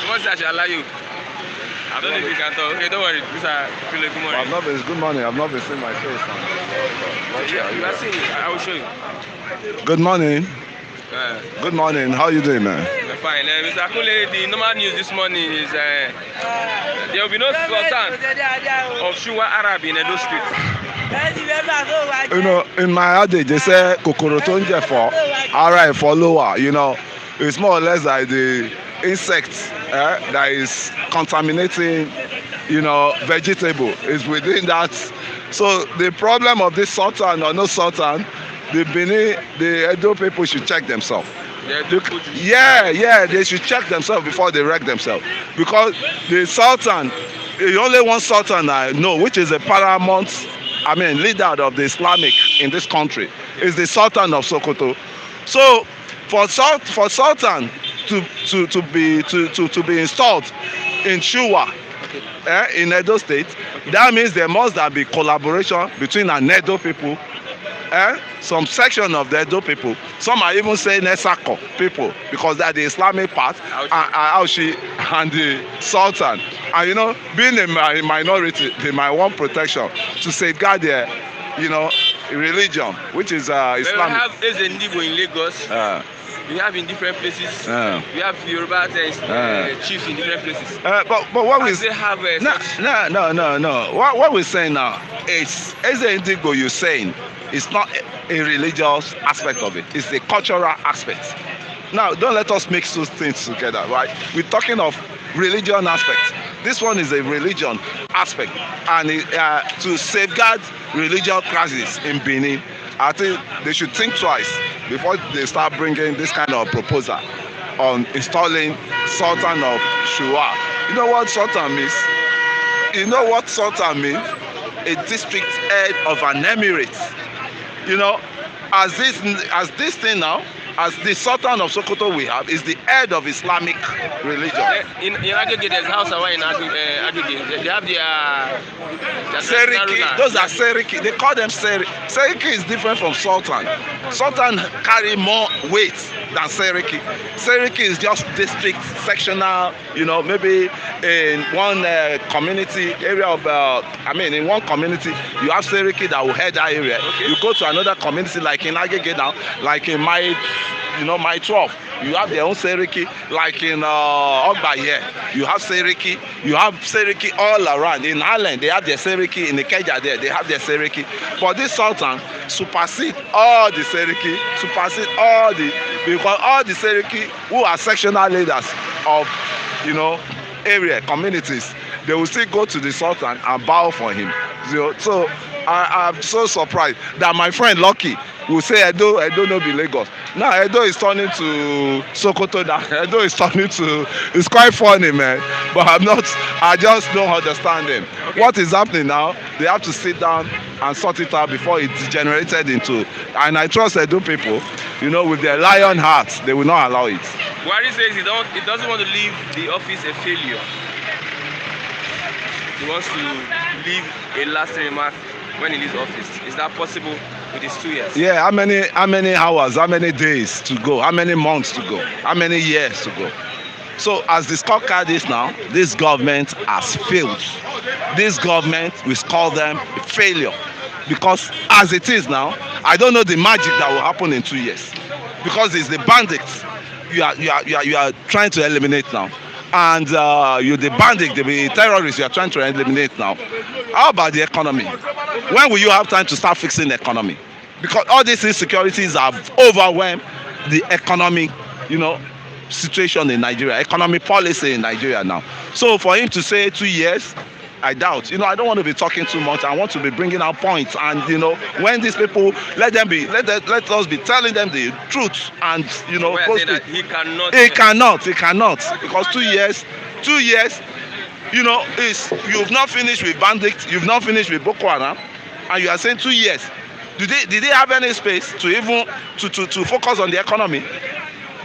Someone said I should allow you. I don't know if you can talk. Okay, don't worry. Mr. Kule, good morning. Good morning. I've not been seeing my face. Yeah, you are seeing it. I will show you. Good morning. Good morning. How you doing, man? Fine. Mr. Kule, the normal news this morning is there will be no sultan of Shuwa Arab in Edo State. You know, in my adage, they say kokoro tonje for ara for lower. You know, it's more or less like the insects that is contaminating, you know, vegetable is within that. So the problem of this sultan or no sultan, the Edo people should check themselves. They should check themselves before they wreck themselves. Because the sultan, the only one sultan I know, which is a paramount, leader of the Islamic in this country, is the Sultan of Sokoto. So for sultan to be installed in Shuwa, in Edo State, that means there must be collaboration between an Edo people, some section of the Edo people. Some are even saying Esako people because they are the Islamic part, Aushi and the Sultan. And you know, being a minority, my one protection to safeguard their, you know, religion, which is Islamic. We have Ezendibo in Lagos. We have in different places. We have Yoruba chiefs in different places. But what we they have no. What we're saying now is Ezendibo you're saying it's not a religious aspect of it. It's a cultural aspect. Now, don't let us mix those things together, right? We're talking of religion aspect. This one is a religion aspect, and to safeguard religious crisis in Benin, I think they should think twice before they start bringing this kind of proposal on installing Sultan of Shuwa. You know what Sultan means? A district head of an emirate. You know, as this thing now, as the Sultan of Sokoto we have, is the head of Islamic religion. In Agege, there's a house in Agege. They have their Seriki. Those are Seriki. They call them Seriki. Seriki is different from Sultan. Sultan carry more weight than Seriki. Seriki is just district, sectional, you know, maybe in one community area of, in one community, you have Seriki that will head that area. Okay. You go to another community like in Agege now, like in my 12, you have their own Seriki, like in Ogba here, you have Seriki all around. In Ireland, they have their Seriki. In Ikeja there, they have their Seriki. But this Sultan supersede all the Seriki, because all the Seriki who are sectional leaders of, you know, area, communities, they will still go to the Sultan and bow for him. So I'm so surprised that my friend Lucky will say Edo no be Lagos. Now Edo is turning to Sokoto now. Edo is turning to, it's quite funny, man. But I just don't understand them. Okay. What is happening now? They have to sit down and sort it out before it's degenerated into, and I trust Edo people, you know, with their lion hearts, they will not allow it. Buhari says he doesn't want to leave the office a failure. He wants to leave a lasting remark when he leaves office. Is that possible with his 2 years? Yeah, how many hours, how many days to go, how many months to go, how many years to go? So as the scorecard is now, this government has failed. This government, we call them a failure. Because as it is now, I don't know the magic that will happen in 2 years. Because it's the bandits you are trying to eliminate now. And you're the bandit, the terrorists you are trying to eliminate now. How about the economy? When will you have time to start fixing the economy? Because all these insecurities have overwhelmed the economic, you know, situation in Nigeria, economic policy in Nigeria now. So for him to say 2 years, I doubt. You know, I don't want to be talking too much. I want to be bringing out points. And you know, when these people, let us be telling them the truth. And you know, that he cannot. Because 2 years, you know, you've not finished with bandits, you've not finished with Boko Haram, and you are saying 2 years. Did they have any space to even to focus on the economy?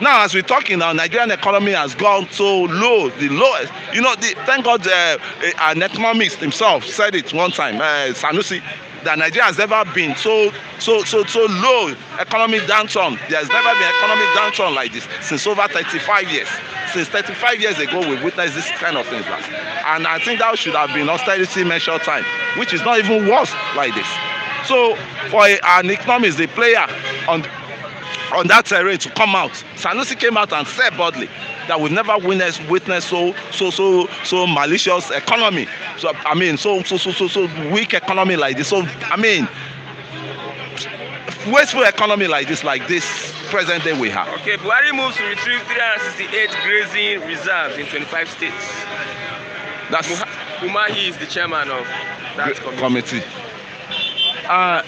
Now, as we're talking now, Nigerian economy has gone so low, the lowest. You know, thank God an economist himself said it one time, Sanusi, that Nigeria has never been so low economic downturn. There has never been economic downturn like this since over 35 years. Since 35 years ago, we witnessed this kind of things last. And I think that should have been austerity measure time, which is not even worse like this. So for an economist, the player on that terrain to come out, Sanusi came out and said boldly that we've never witnessed so malicious economy. So I mean, so weak economy like this. So I mean, wasteful economy like this present day we have. Okay, Buhari moves to retrieve 368 grazing reserves in 25 states. That's Umahi is the chairman of that committee. And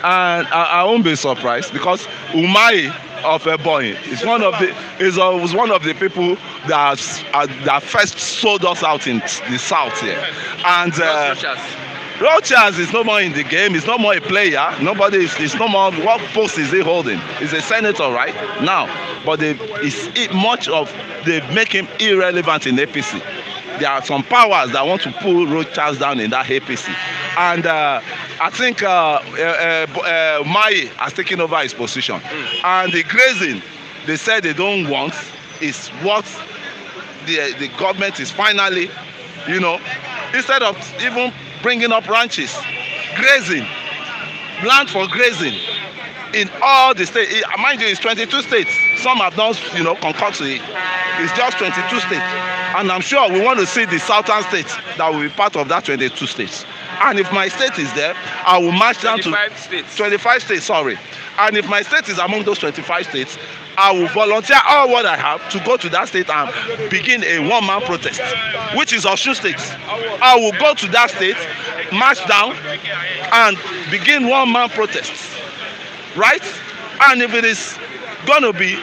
I won't be surprised because Umahi of Ebonyi was one of the people that first sold us out in the south here. And Rochas is no more in the game. He's no more a player. He's no more. What post is he holding? He's a senator right now, but they make him irrelevant in APC. There are some powers that want to pull Rochas down in that APC, and I think Mai has taken over his position. And the grazing they said they don't want is what the government is finally, instead of even bringing up ranches, grazing, land for grazing in all the states. Mind you, it's 22 states. Some have not, concurred to it. It's just 22 states. And I'm sure we want to see the southern states that will be part of that 22 states. And if my state is there, I will march down to 25 states, sorry. And if my state is among those 25 states, I will volunteer all what I have to go to that state and begin a one-man protest, which is Osun State. I will go to that state, march down, and begin one-man protests, right? And if it is going to be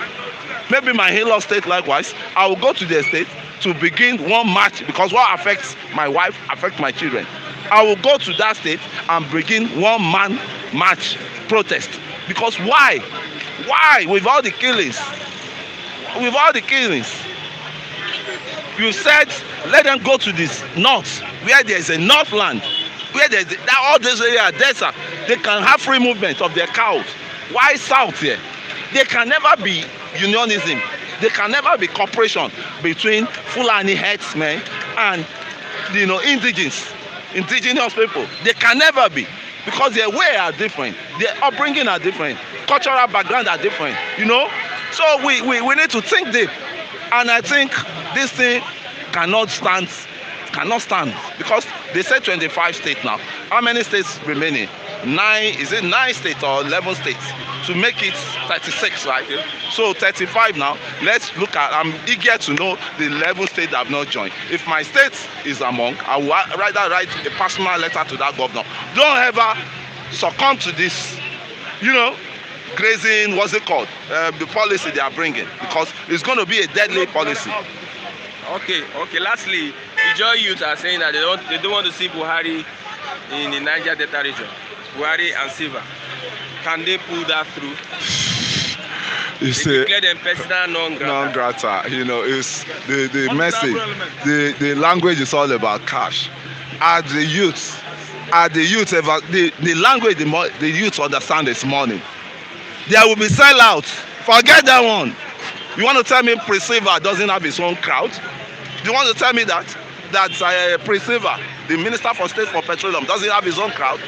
maybe my in-law state likewise, I will go to their state to begin one march, because what affects my wife affects my children. I will go to that state and begin one-man march protest. Because why? Why? With all the killings, you said let them go to this north, where there is a northland, where there is all this area desert. They can have free movement of their cows. Why south here? There can never be unionism. There can never be cooperation between Fulani herdsmen and indigenous people. They can never be, because their way are different, their upbringing are different, cultural background are different. So we need to think deep, and I think this thing cannot stand because they said 25 states now. How many states remaining? 9 states or 11 states to make it 36, right? So 35 now. Let's look at, I'm eager to know the 11 states that have not joined. If my state is among, I will rather write a personal letter to that governor. Don't ever succumb to this, grazing, what's it called? The policy they are bringing, because it's going to be a deadly policy. Okay. Lastly, Ijaw youth are saying that they don't want to see Buhari in the Niger Delta region. Buhari and Sylva. Can they pull that through? They declare them persona non grata. It's the message. The language is all about cash. The language the youth understand is money. There will be sellouts. Forget that one. You want to tell me Sylva doesn't have his own crowd? You want to tell me that Sylva, the Minister for State for Petroleum, doesn't have his own crowd?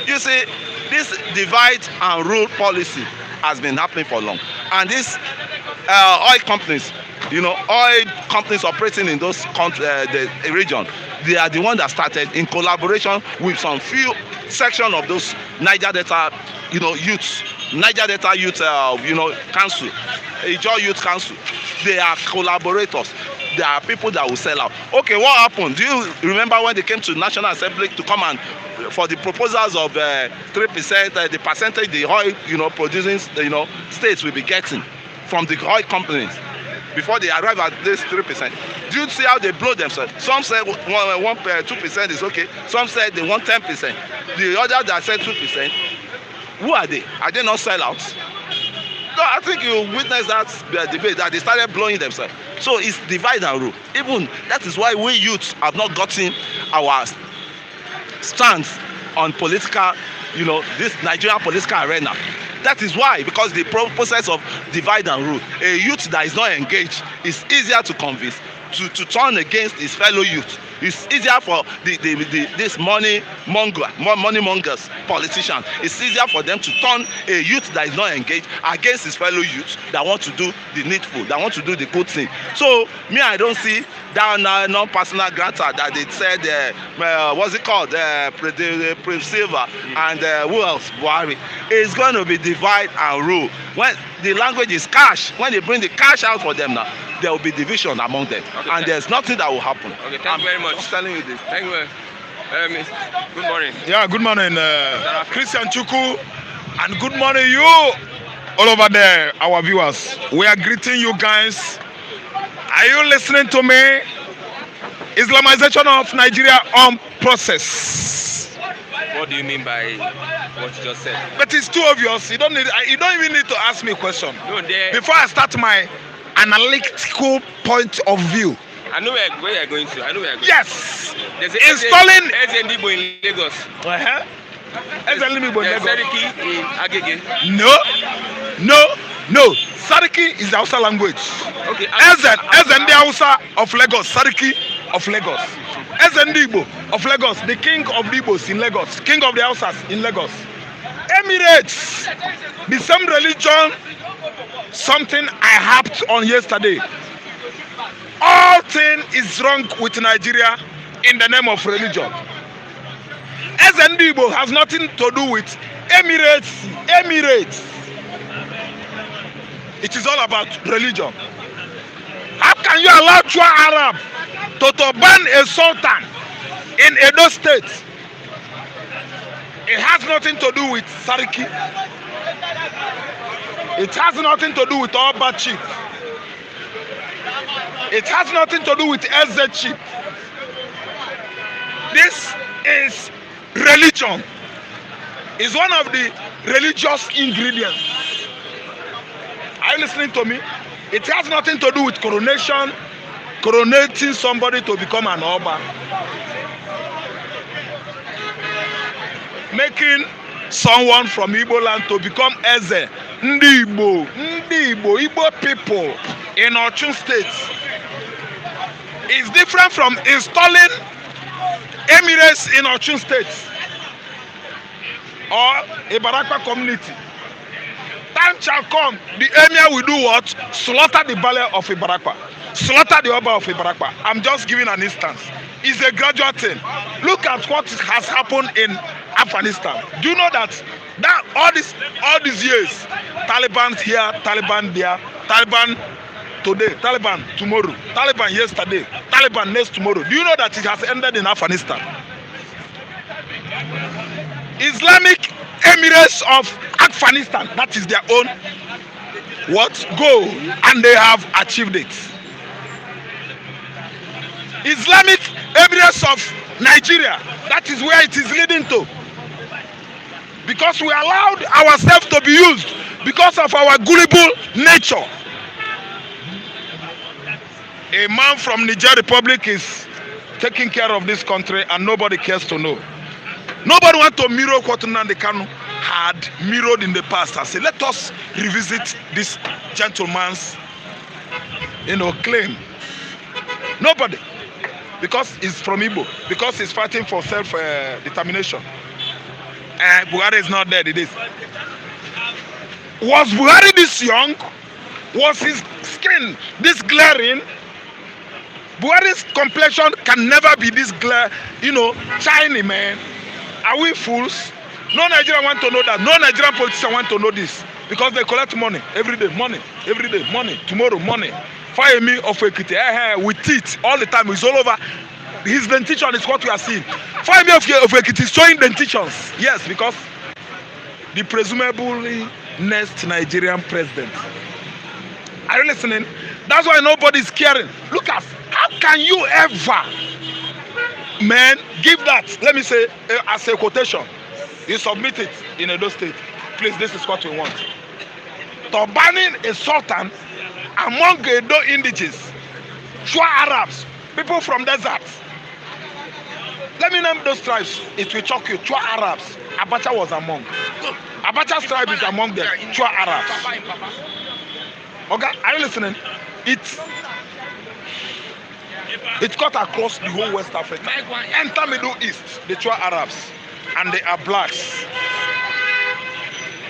You see, this divide and rule policy has been happening for long, and these oil companies operating in those the region, they are the one that started in collaboration with some few section of those Niger Delta, youths, Niger Delta Youth, Council, Ijaw Youth Council. They are collaborators. There are people that will sell out. Okay, what happened? Do you remember when they came to National Assembly to come and for the proposals of 3%, the percentage the oil, producing, states will be getting from the oil companies before they arrive at this 3%? Do you see how they blow themselves? Some say 2% is okay. Some say they want 10%. The other that said 2%, who are they? Are they not sellouts? No, I think you witnessed that debate that they started blowing themselves. So it's divide and rule. Even that is why we youths have not gotten our stance on political, this Nigerian political arena. That is why, because the process of divide and rule, a youth that is not engaged is easier to convince to turn against his fellow youth. It's easier for this money mongers politicians. It's easier for them to turn a youth that is not engaged against his fellow youth that want to do the needful, that want to do the good thing. So me, I don't see that non-personal grantor that they said, what's it called, Prince Sylva and who else, Buhari. It's going to be divide and rule. When the language is cash, when they bring the cash out for them now, there will be division among them, okay, and there's nothing that will happen. Okay, thank you very much. I'm telling you this. Thank you. Good morning. Yeah, good morning, Christian Chukwu, and good morning you all over there, our viewers. We are greeting you guys. Are you listening to me? Islamization of Nigeria on process. What do you mean by what you just said? But it's too obvious. You don't even need to ask me a question. No, before I start my analytical point of view. I know where you're going to. I know where you're going. Yes. There's installing SNDB in Lagos. SNDB in Lagos. Sariki in Agege. No. Sariki is the Hausa language. Okay. SND Hausa of Lagos. Sariki of Lagos. SNDB of Lagos. The king of the Igbos in Lagos. King of the Hausas in Lagos. Emirates. The same religion. Something I harped on yesterday. All thing is wrong with Nigeria in the name of religion. SNDB has nothing to do with Emirates. It is all about religion. How can you allow Chua Arab to ban a sultan in Edo State? It has nothing to do with Sariki. It has nothing to do with Oba Chief. It has nothing to do with Eze Chief. This is religion. It's one of the religious ingredients. Are you listening to me? It has nothing to do with coronation, coronating somebody to become an Oba. Making someone from Igbo land to become Eze. Ndi Igbo people in Ochun State is different from installing Emirates in Ochun State or Ibarakwa community. Time shall come, the emir will do what? Slaughter the Bale of Ibarakwa. Slaughter the Oba of Ibarakwa. I'm just giving an instance. It's a gradual thing. Look at what has happened in Afghanistan. Do you know that all these years, Taliban here, Taliban there, Taliban today, Taliban tomorrow, Taliban yesterday, Taliban next tomorrow. Do you know that it has ended in Afghanistan? Islamic Emirates of Afghanistan, that is their own goal, and they have achieved it. Islamic Emirates of Nigeria, that is where it is leading to. Because we allowed ourselves to be used because of our gullible nature. A man from Niger Republic is taking care of this country and nobody cares to know. Nobody wants to mirror what Nnamdi Kanu had mirrored in the past and say, let us revisit this gentleman's claim. Nobody. Because he's from Igbo. Because he's fighting for self-determination. Buhari is not dead, it is. Was Buhari this young? Was his skin this glaring? Buhari's complexion can never be this shiny, man. Are we fools? No Nigerian want to know that. No Nigerian politician want to know this. Because they collect money every day, money, tomorrow, money. Fire me of Ekiti, with teeth all the time. It's all over. His dentition is what we are seeing. Fire me of Ekiti showing dentitions. Yes, because the presumably next Nigerian president. Are you listening? That's why nobody is caring. Look at, how can you ever, man, give that? Let me say as a quotation. You submit it in Edo State. Please, this is what we want. To banning a sultan among Edo indigenes, Shua Arabs, people from deserts. Let me name those tribes. It will shock you. Chua Arabs. Abacha was among. Abacha's tribe is among them. Chua Arabs. Okay, are you listening? It cut across the whole West Africa. Enter Middle East, the Chua Arabs, and they are blacks.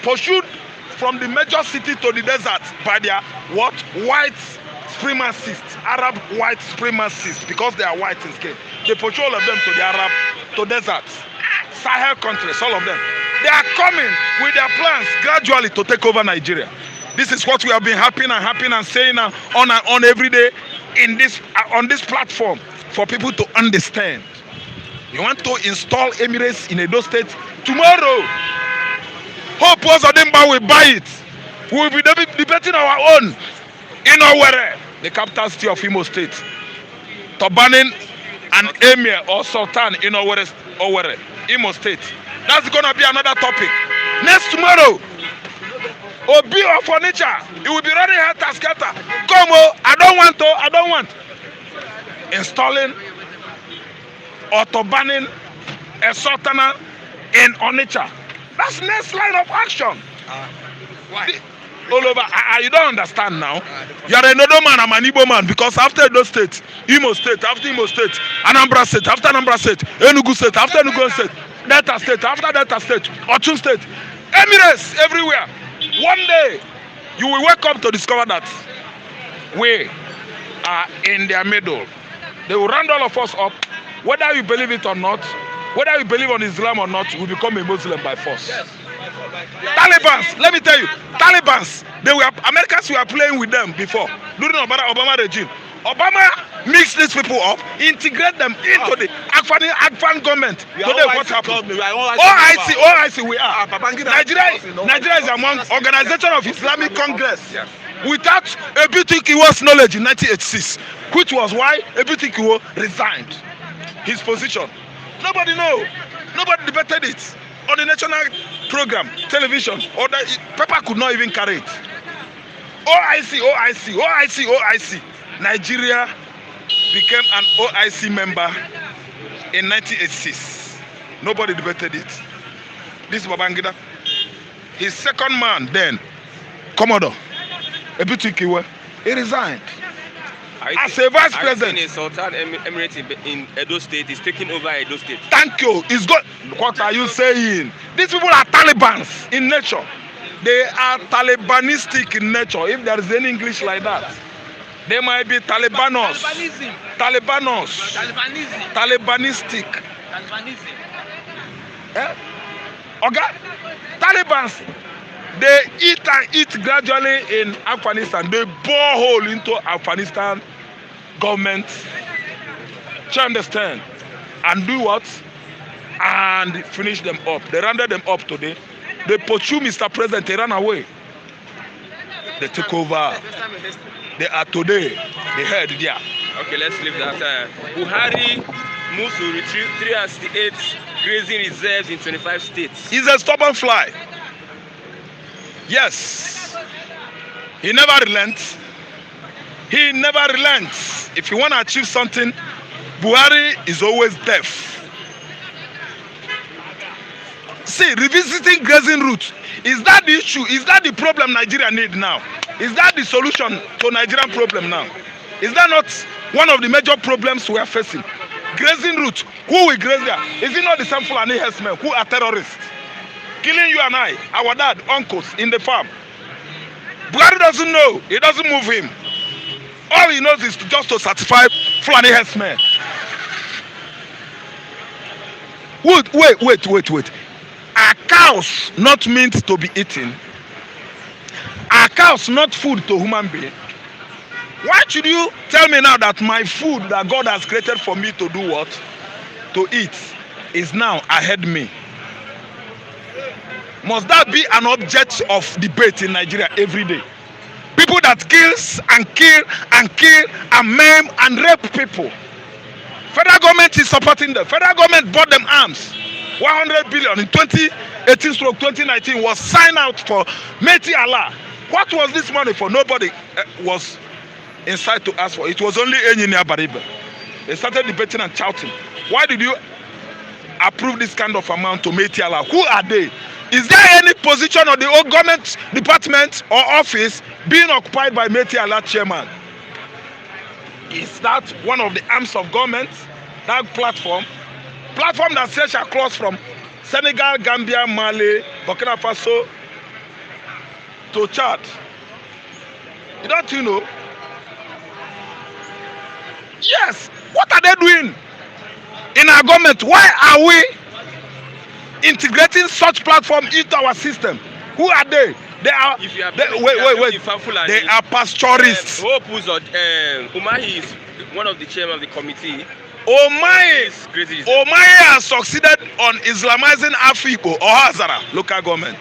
Pursued from the major city to the desert by their what? White supremacists, Arab white supremacists, because they are white in skin. They pursue all of them to the Arab, to deserts, Sahel countries, all of them. They are coming with their plans gradually to take over Nigeria. This is what we have been happy and saying on and on every day in this on this platform for people to understand. You want to install Emirates in Edo State tomorrow? Hope was Odimba will buy it. We will be debating our own in Owerri, the capital city of Imo State. Turbaning an emir or sultan in Owerri, Imo State. That's going to be another topic. Next tomorrow, Obi of furniture, it will be running helter-skelter. Come on, I don't want. Installing or turbaning a sultana in Onitsha. That's next line of action. Why? All over. You don't understand now. You are another man, I'm an Igbo man, because after those states, Imo State, after Imo State, Anambra State, after Anambra State, Enugu State, after Enugu State, Delta State, after Delta State, Osun State, Emirates everywhere. One day, you will wake up to discover that we are in their middle. They will round all of us up, whether you believe it or not, whether you believe on Islam or not, we become a Muslim by force. Yes. Taliban, let me tell you, Taliban, Americans were playing with them before, during the Obama regime. Obama mixed these people up, integrate them into the Afghan government. Today, what happened? OIC, we are. Nigeria is among Organization of Islamic Congress. Yes. Without Ebutikiwo's knowledge in 1986, which was why Ebutikiwo resigned his position. Nobody know. Nobody debated it on the national program, television, or the paper could not even carry it. OIC. Nigeria became an OIC member in 1986. Nobody debated it. This is Babangida. His second man then, Commodore Ebutikiwe, he resigned. As a vice president, a Sultan Emirate in Edo State is taking over Edo State. Thank you. It's good. What are you saying? These people are Talibans in nature. They are Talibanistic in nature. If there is any English like that, they might be Talibanos. Talibanistic. Okay? Talibans. They eat gradually in Afghanistan. They bore hole into Afghanistan government. You understand? And do what? And finish them up. They rounded them up today. They pursue Mr. President. They ran away. They took over. They are today the head there. Okay, let's leave that. Buhari moves to retrieve 368 grazing reserves in 25 states. He's a stubborn fly. Yes, he never relents. He never relents. If you want to achieve something, Buhari is always deaf. See, revisiting grazing routes, is that the issue? Is that the problem Nigeria need now? Is that the solution to Nigerian problem now? Is that not one of the major problems we are facing? Grazing routes, who will graze there? Is it not the same Fulani herdsmen who are terrorists? Killing you and I, our dad, uncles in the farm. Buhari doesn't know. It doesn't move him. All he knows is just to satisfy Fulani herdsmen. Wait. Are cows not meant to be eaten? Are cows not food to human being? Why should you tell me now that my food that God has created for me to do what? To eat is now ahead me? Must that be an object of debate in Nigeria every day? People that kills and kill and maim and rape people. Federal government is supporting them. Federal government bought them arms. 100 billion in 2018-2019 was signed out for Meti Allah. What was this money for? Nobody was inside to ask for. It was only Engineer Baribe. They started debating and shouting. Why did you approve this kind of amount to Metiala? Who are they? Is there any position of the old government department or office being occupied by Metiala chairman? Is that one of the arms of government? That platform that says across from Senegal, Gambia, Mali, Burkina Faso to Chad. Don't you know? Yes. What are they doing in our government? Why are we integrating such platform into our system? Who are they? They are. Wait. They are pastorists. Umahi is one of the chairmen of the committee. Omahi has succeeded on Islamizing Afikpo or Hazara local government.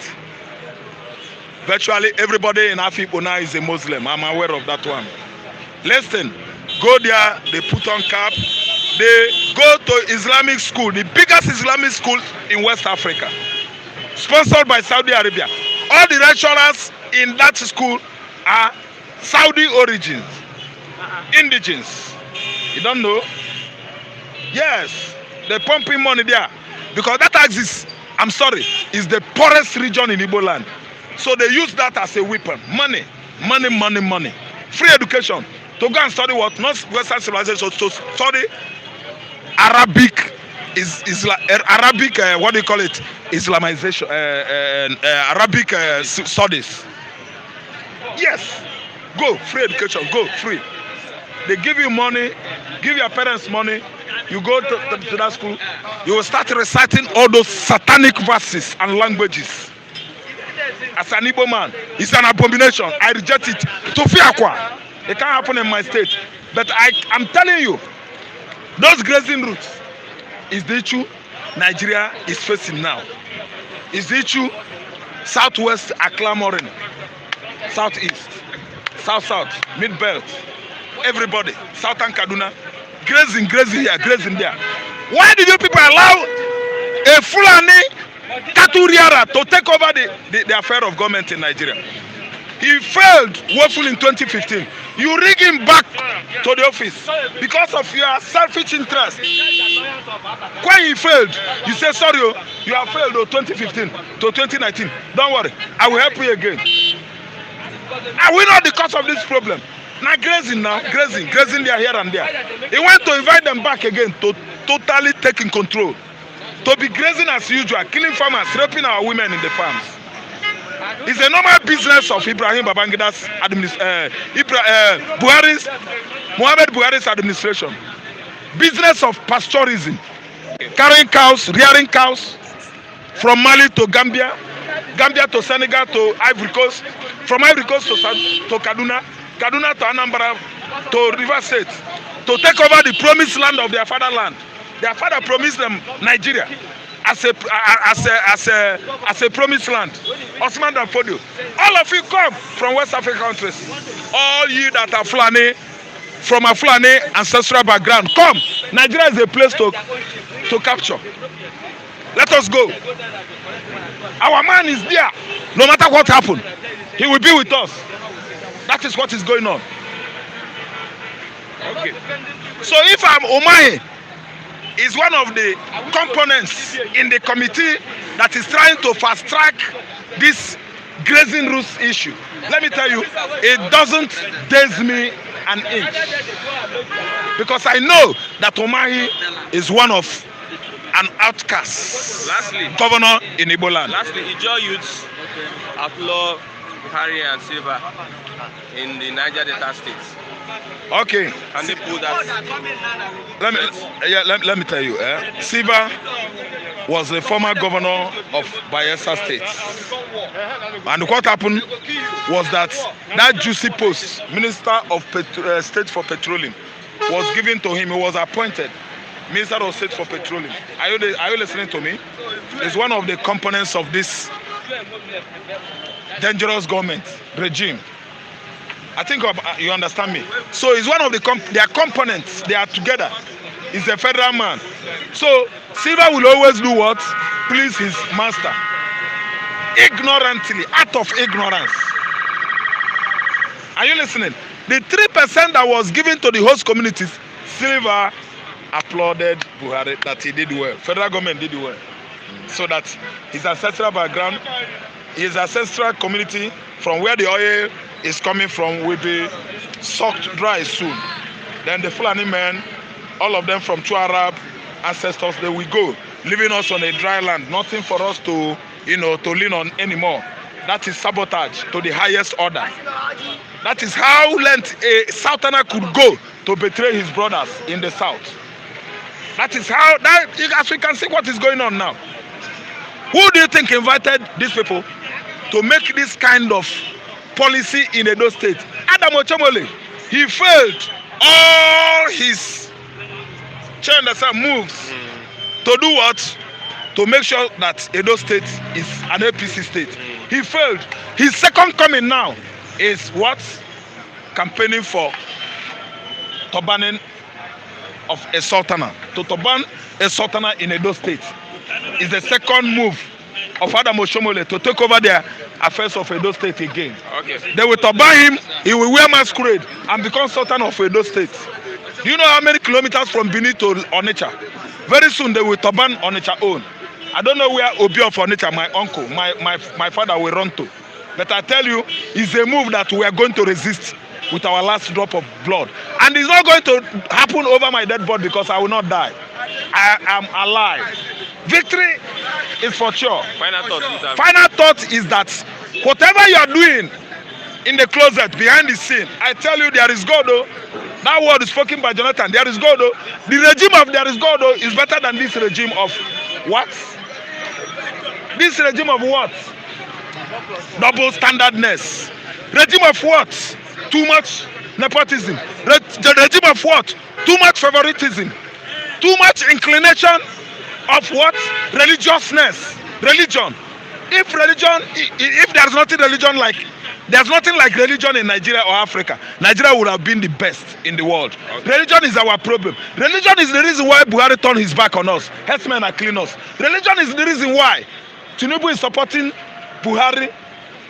Virtually everybody in Afikpo now is a Muslim. I'm aware of that one. Listen, go there, they put on cap, they go to Islamic school, the biggest Islamic school in West Africa, sponsored by Saudi Arabia. All the lecturers in that school are Saudi origins, indigenous. You don't know? Yes, they're pumping money there because that axis, I'm sorry, is the poorest region in Igbo land. So they use that as a weapon. Money. Free education. To go and study what? Not Western civilization, to study Arabic. Arabic, what do you call it? Islamization. Arabic studies. Yes. Go, free education, go, free. They give you money, give your parents money. You go to that school, you will start reciting all those satanic verses and languages. As an Igbo man, it's an abomination. I reject it. To Fiakwa, it can't happen in my state. But I'm telling you, those grazing routes is the issue Nigeria is facing now. Is the issue Southwest are clamoring, Southeast, South, Mid-Belt, everybody, Southern Kaduna, grazing here, grazing there. Why did you people allow a Fulani Katuriara to take over the affair of government in Nigeria? He failed woefully in 2015. You rig him back to the office because of your selfish interest. When he failed, you say, sorry, you have failed 2015 to 2019. Don't worry, I will help you again. Are we not the cause of this problem? Now grazing there, here and there. He went to invite them back again to totally taking control. To be grazing as usual, killing farmers, raping our women in the farms. It's a normal business of Ibrahim Babangida's Muhammad Buhari's administration. Business of pastorism. Carrying cows, rearing cows from Mali to Gambia, Gambia to Senegal to Ivory Coast, from Ivory Coast to Kaduna, Kaduna to Anambra to River State, to take over the promised land of their fatherland. Their father promised them Nigeria as a promised land. Osman and Fodio. All of you come from West African countries. All you that are Fulani, from a Fulani ancestral background, come. Nigeria is a place to capture. Let us go. Our man is there. No matter what happens, he will be with us. That is what is going on. Okay. So if I'm Omahe, is one of the components in the committee that is trying to fast track this grazing routes issue. Let me tell you, it doesn't daze me an inch, because I know that Omahi is one of an outcast governor in Igbo land. Lastly, Ijaw youths, Outlaw, Buhari and Sylva in the Niger Delta states. Okay. And they pull that. Let me tell you, Sylva was the former governor of Bayelsa State. And what happened was that juicy post, Minister of State for Petroleum, was given to him. He was appointed Minister of State for Petroleum. Are you listening to me? It's one of the components of this dangerous government regime. I think you understand me. So it's one of their components. They are together. He's a federal man. So Sylva will always do what? Please his master. Ignorantly, out of ignorance. Are you listening? The 3% that was given to the host communities, Sylva applauded Buhari that he did well. Federal government did well. So that his ancestral background, his ancestral community from where the oil is coming from will be sucked dry soon. Then the Fulani men, all of them from two Arab ancestors, they will go, leaving us on a dry land, nothing for us to, to lean on anymore. That is sabotage to the highest order. That is how length a Southerner could go to betray his brothers in the south. That is how, as we can see what is going on now. Who do you think invited these people to make this kind of policy in Edo State? Adam Ochomole. He failed all his moves to do what? To make sure that Edo State is an APC state. He failed. His second coming now is what? Campaigning for turbaning of a sultana. To turban a sultana in Edo State is the second move of Adam Oshomole to take over the affairs of Edo State again. Okay. They will turban him, he will wear masquerade and become sultan of Edo State. Do you know how many kilometers from Benin to Onitsha? Very soon they will turban Onitsha own. I don't know where Obi of Onitsha, my uncle, my father will run to. But I tell you, it's a move that we are going to resist with our last drop of blood. And it's not going to happen over my dead body because I will not die. I am alive. Victory is for sure. Final thought is that whatever you are doing in the closet, behind the scene, I tell you there is God though. That word is spoken by Jonathan. There is God though. The regime of there is God though is better than this regime of what? This regime of what? Double standardness. Regime of what? Too much nepotism. The regime of what? Too much favoritism. Too much inclination of what? Religiousness. Religion. If there's nothing like religion in Nigeria or Africa, Nigeria would have been the best in the world. Okay. Religion is our problem. Religion is the reason why Buhari turned his back on us. Herdsmen are killing us. Religion is the reason why Tinubu is supporting Buhari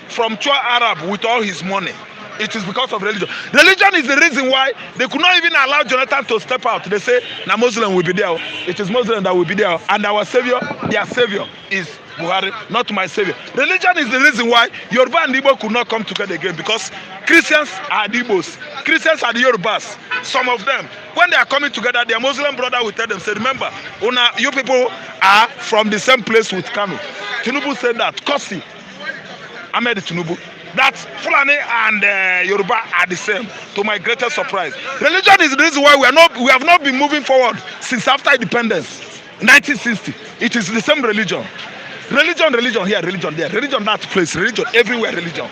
from Chua Arab with all his money. It is because of religion. Religion is the reason why they could not even allow Jonathan to step out. They say, now Muslim will be there. It is Muslim that will be there. And our savior, their savior is Buhari, not my savior. Religion is the reason why Yoruba and Igbo could not come together again, because Christians are the Igbos, Christians are the Yorubas. Some of them, when they are coming together, their Muslim brother will tell them, say, remember, you people are from the same place with Kanu. Tinubu said that, Kosi, Ahmed Tinubu, that Fulani and Yoruba are the same, to my greatest surprise. Religion is the reason why we have not been moving forward since after independence, 1960. It is the same religion. Religion here, religion there, religion that place, religion everywhere, religion.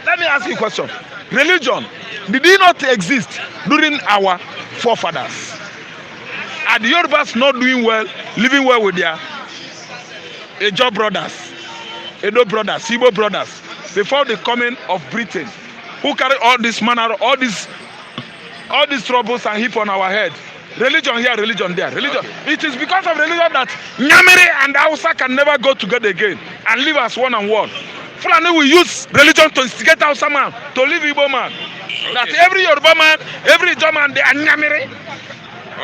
Let me ask you a question. Religion, did it not exist during our forefathers? Are the Yorubas not doing well, living well with their Ijaw brothers, Edo brothers, Igbo brothers, before the coming of Britain, who carry all this manner, all these troubles and heap on our head? Religion here, religion there, religion. Okay. It is because of religion that Nyamiri and Hausa can never go together again and live as one and one. Fulani will use religion to instigate Hausa man to live Igbo man. Okay. That every Yoruba man, every Ijaw man, they are Nyamiri.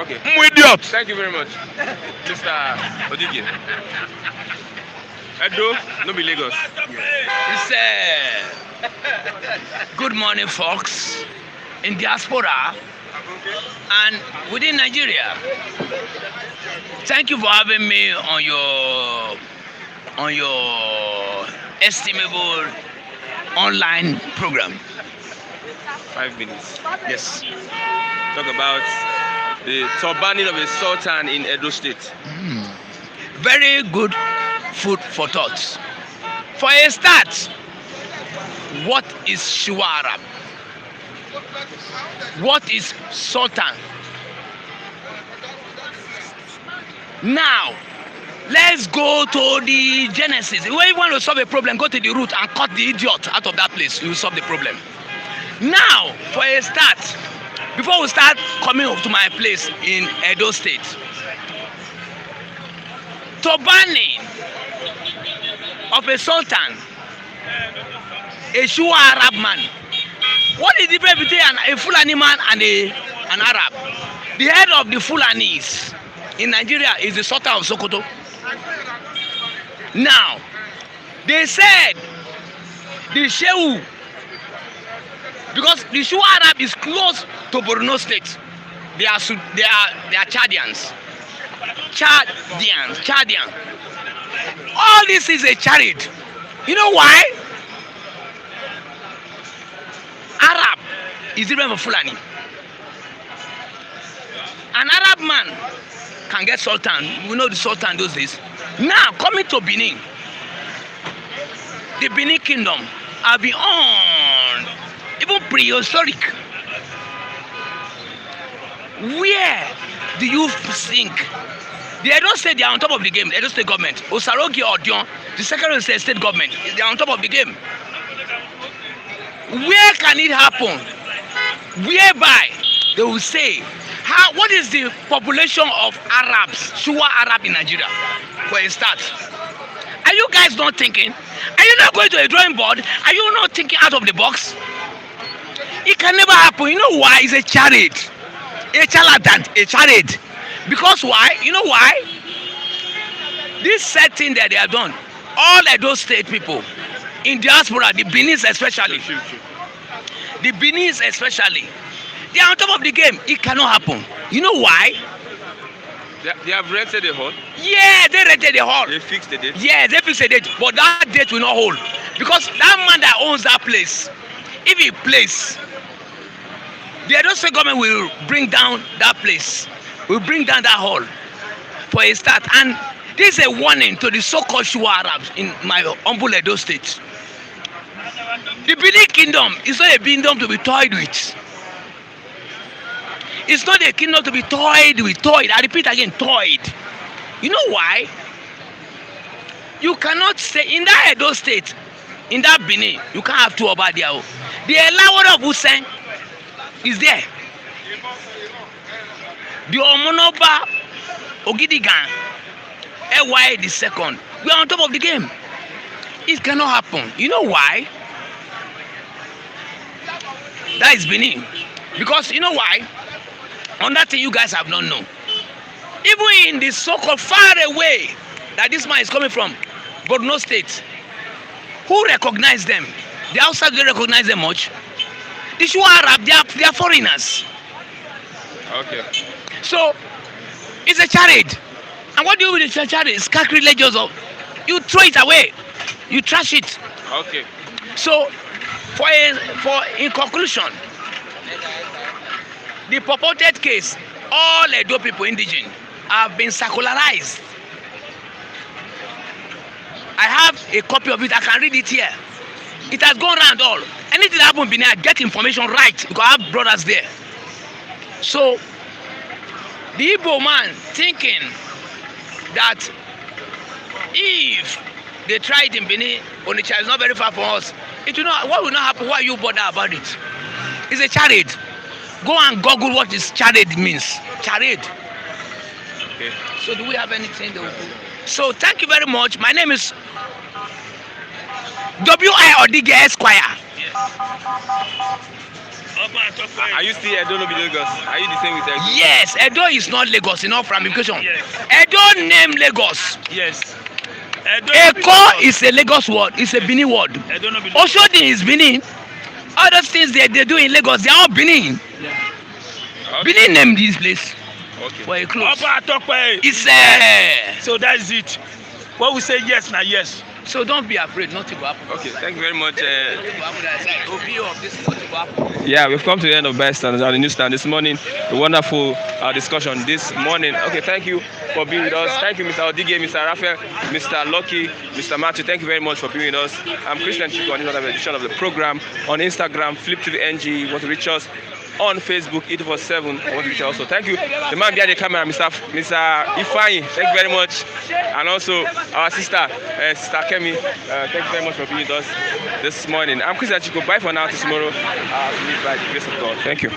Okay. Idiot. Thank you very much, Mr. Odigi. Edo, no be Lagos. It's good morning, folks in diaspora and within Nigeria. Thank you for having me on your estimable online program. 5 minutes. Yes. Talk about the turbaning of a sultan in Edo State. Very good food for thought. For a start, what is Shuarab? What is sultan? Now, let's go to the genesis. When you want to solve a problem, go to the root and cut the idiot out of that place. You will solve the problem. Now, for a start, before we start coming up to my place in Edo State, turbaning of a sultan, a Shua Arab man. What is the difference between a Fulani man and an Arab? The head of the Fulanis in Nigeria is the Sultan of Sokoto. Now, they said the Shehu, because the Shehu Arab is close to Borno State. They are Chadians. Chadian. All this is a charade. You know why? Arab is different from Fulani. An Arab man can get Sultan. We know the Sultan those days. Now, coming to Benin, the Benin Kingdom have been on, even prehistoric. Where do you think? They don't say they are on top of the game. They don't say government. Osarogi or Dion, the Secretary of State government, they are on top of the game. Where can it happen? Whereby they will say, what is the population of Arabs, Shua Arab in Nigeria, for a start? Are you guys not thinking? Are you not going to a drawing board? Are you not thinking out of the box? It can never happen. You know why? It's a charade. A charlatan, a charade. Because why? You know why? This setting that they have done, all of those state people in diaspora, the Benin especially, the Benin especially, they are on top of the game. It cannot happen. You know why? They have rented the hall. Yeah, they rented the hall. They fixed the date. Yeah, they fixed the date, but that date will not hold because that man that owns that place, if he plays, the Edo State government will bring down that place, will bring down that hall for a start. And this is a warning to the so-called Shua Arabs in my humble Edo State. The Benin Kingdom is not a kingdom to be toyed with. It's not a kingdom to be toyed with. Toyed. I repeat again, toyed. You know why? You cannot say in that Edo State, in that Benin, you can't have two over there. The Elawara of Hussein is there. The Omonoba Ogidigan, EY the second, we are on top of the game. It cannot happen. You know why? That is Benin. Because you know why? On that thing you guys have not known. Even in the so-called far away that this man is coming from, Borno State, who recognize them? The outside don't recognize them much. The Shua Arab, they are foreigners. Okay. So it's a charade. And what do you do with the charade? It's sacrilegious. You throw it away. You trash it. Okay. So in conclusion, the purported case, all Edo people indigenous have been secularized. I have a copy of it. I can read it here. It has gone around all. Anything that happens in Benin, I get information right because I have brothers there. So the Igbo man thinking that if they try it in Benin, Onitsha is not very far from us. It will not. What will not happen? Why you bother about it? It's a charade. Go and Google what this charade means. Charade. Okay. So do we have anything that we do? So thank you very much. My name is W.I. Odige Esquire. Are you still Edo no be Lagos? Are you the same with Edo? Yes, Edo is not Lagos, enough ramification. Yes. Edo name Lagos. Yes. Edo Eko is a Lagos word, it's a Benin word. Edo no be Oshodi is Benin. Other things they do in Lagos, they are all Benin. Okay. Benin named this place. Okay. For a close. Opa, It's so that's it. What we say yes now yes. so don't be afraid, nothing will happen. Okay, thank you very much. Nothing will happen that side. Review of this, nothing will happen. Yeah, we've come to the end of Bystanders on the newsstand this morning. A wonderful discussion this morning. Okay, thank you for being with us. Thank you, Mr. Odige, Mr. Raphael, Mr. Lucky, Mr. Matthew. Thank you very much for being with us. I'm Christian Chico on this edition of the program. On Instagram, Flip to the NG. You want to reach us on Facebook, 847. I want to reach out also. Thank you. The man behind the camera, Mr. Ifeanyi. Thank you very much. And also our sister, Sister Kemi. Thank you very much for being with us this morning. I'm Christian Chico. Bye for now. Till tomorrow. By the grace of God. Thank you.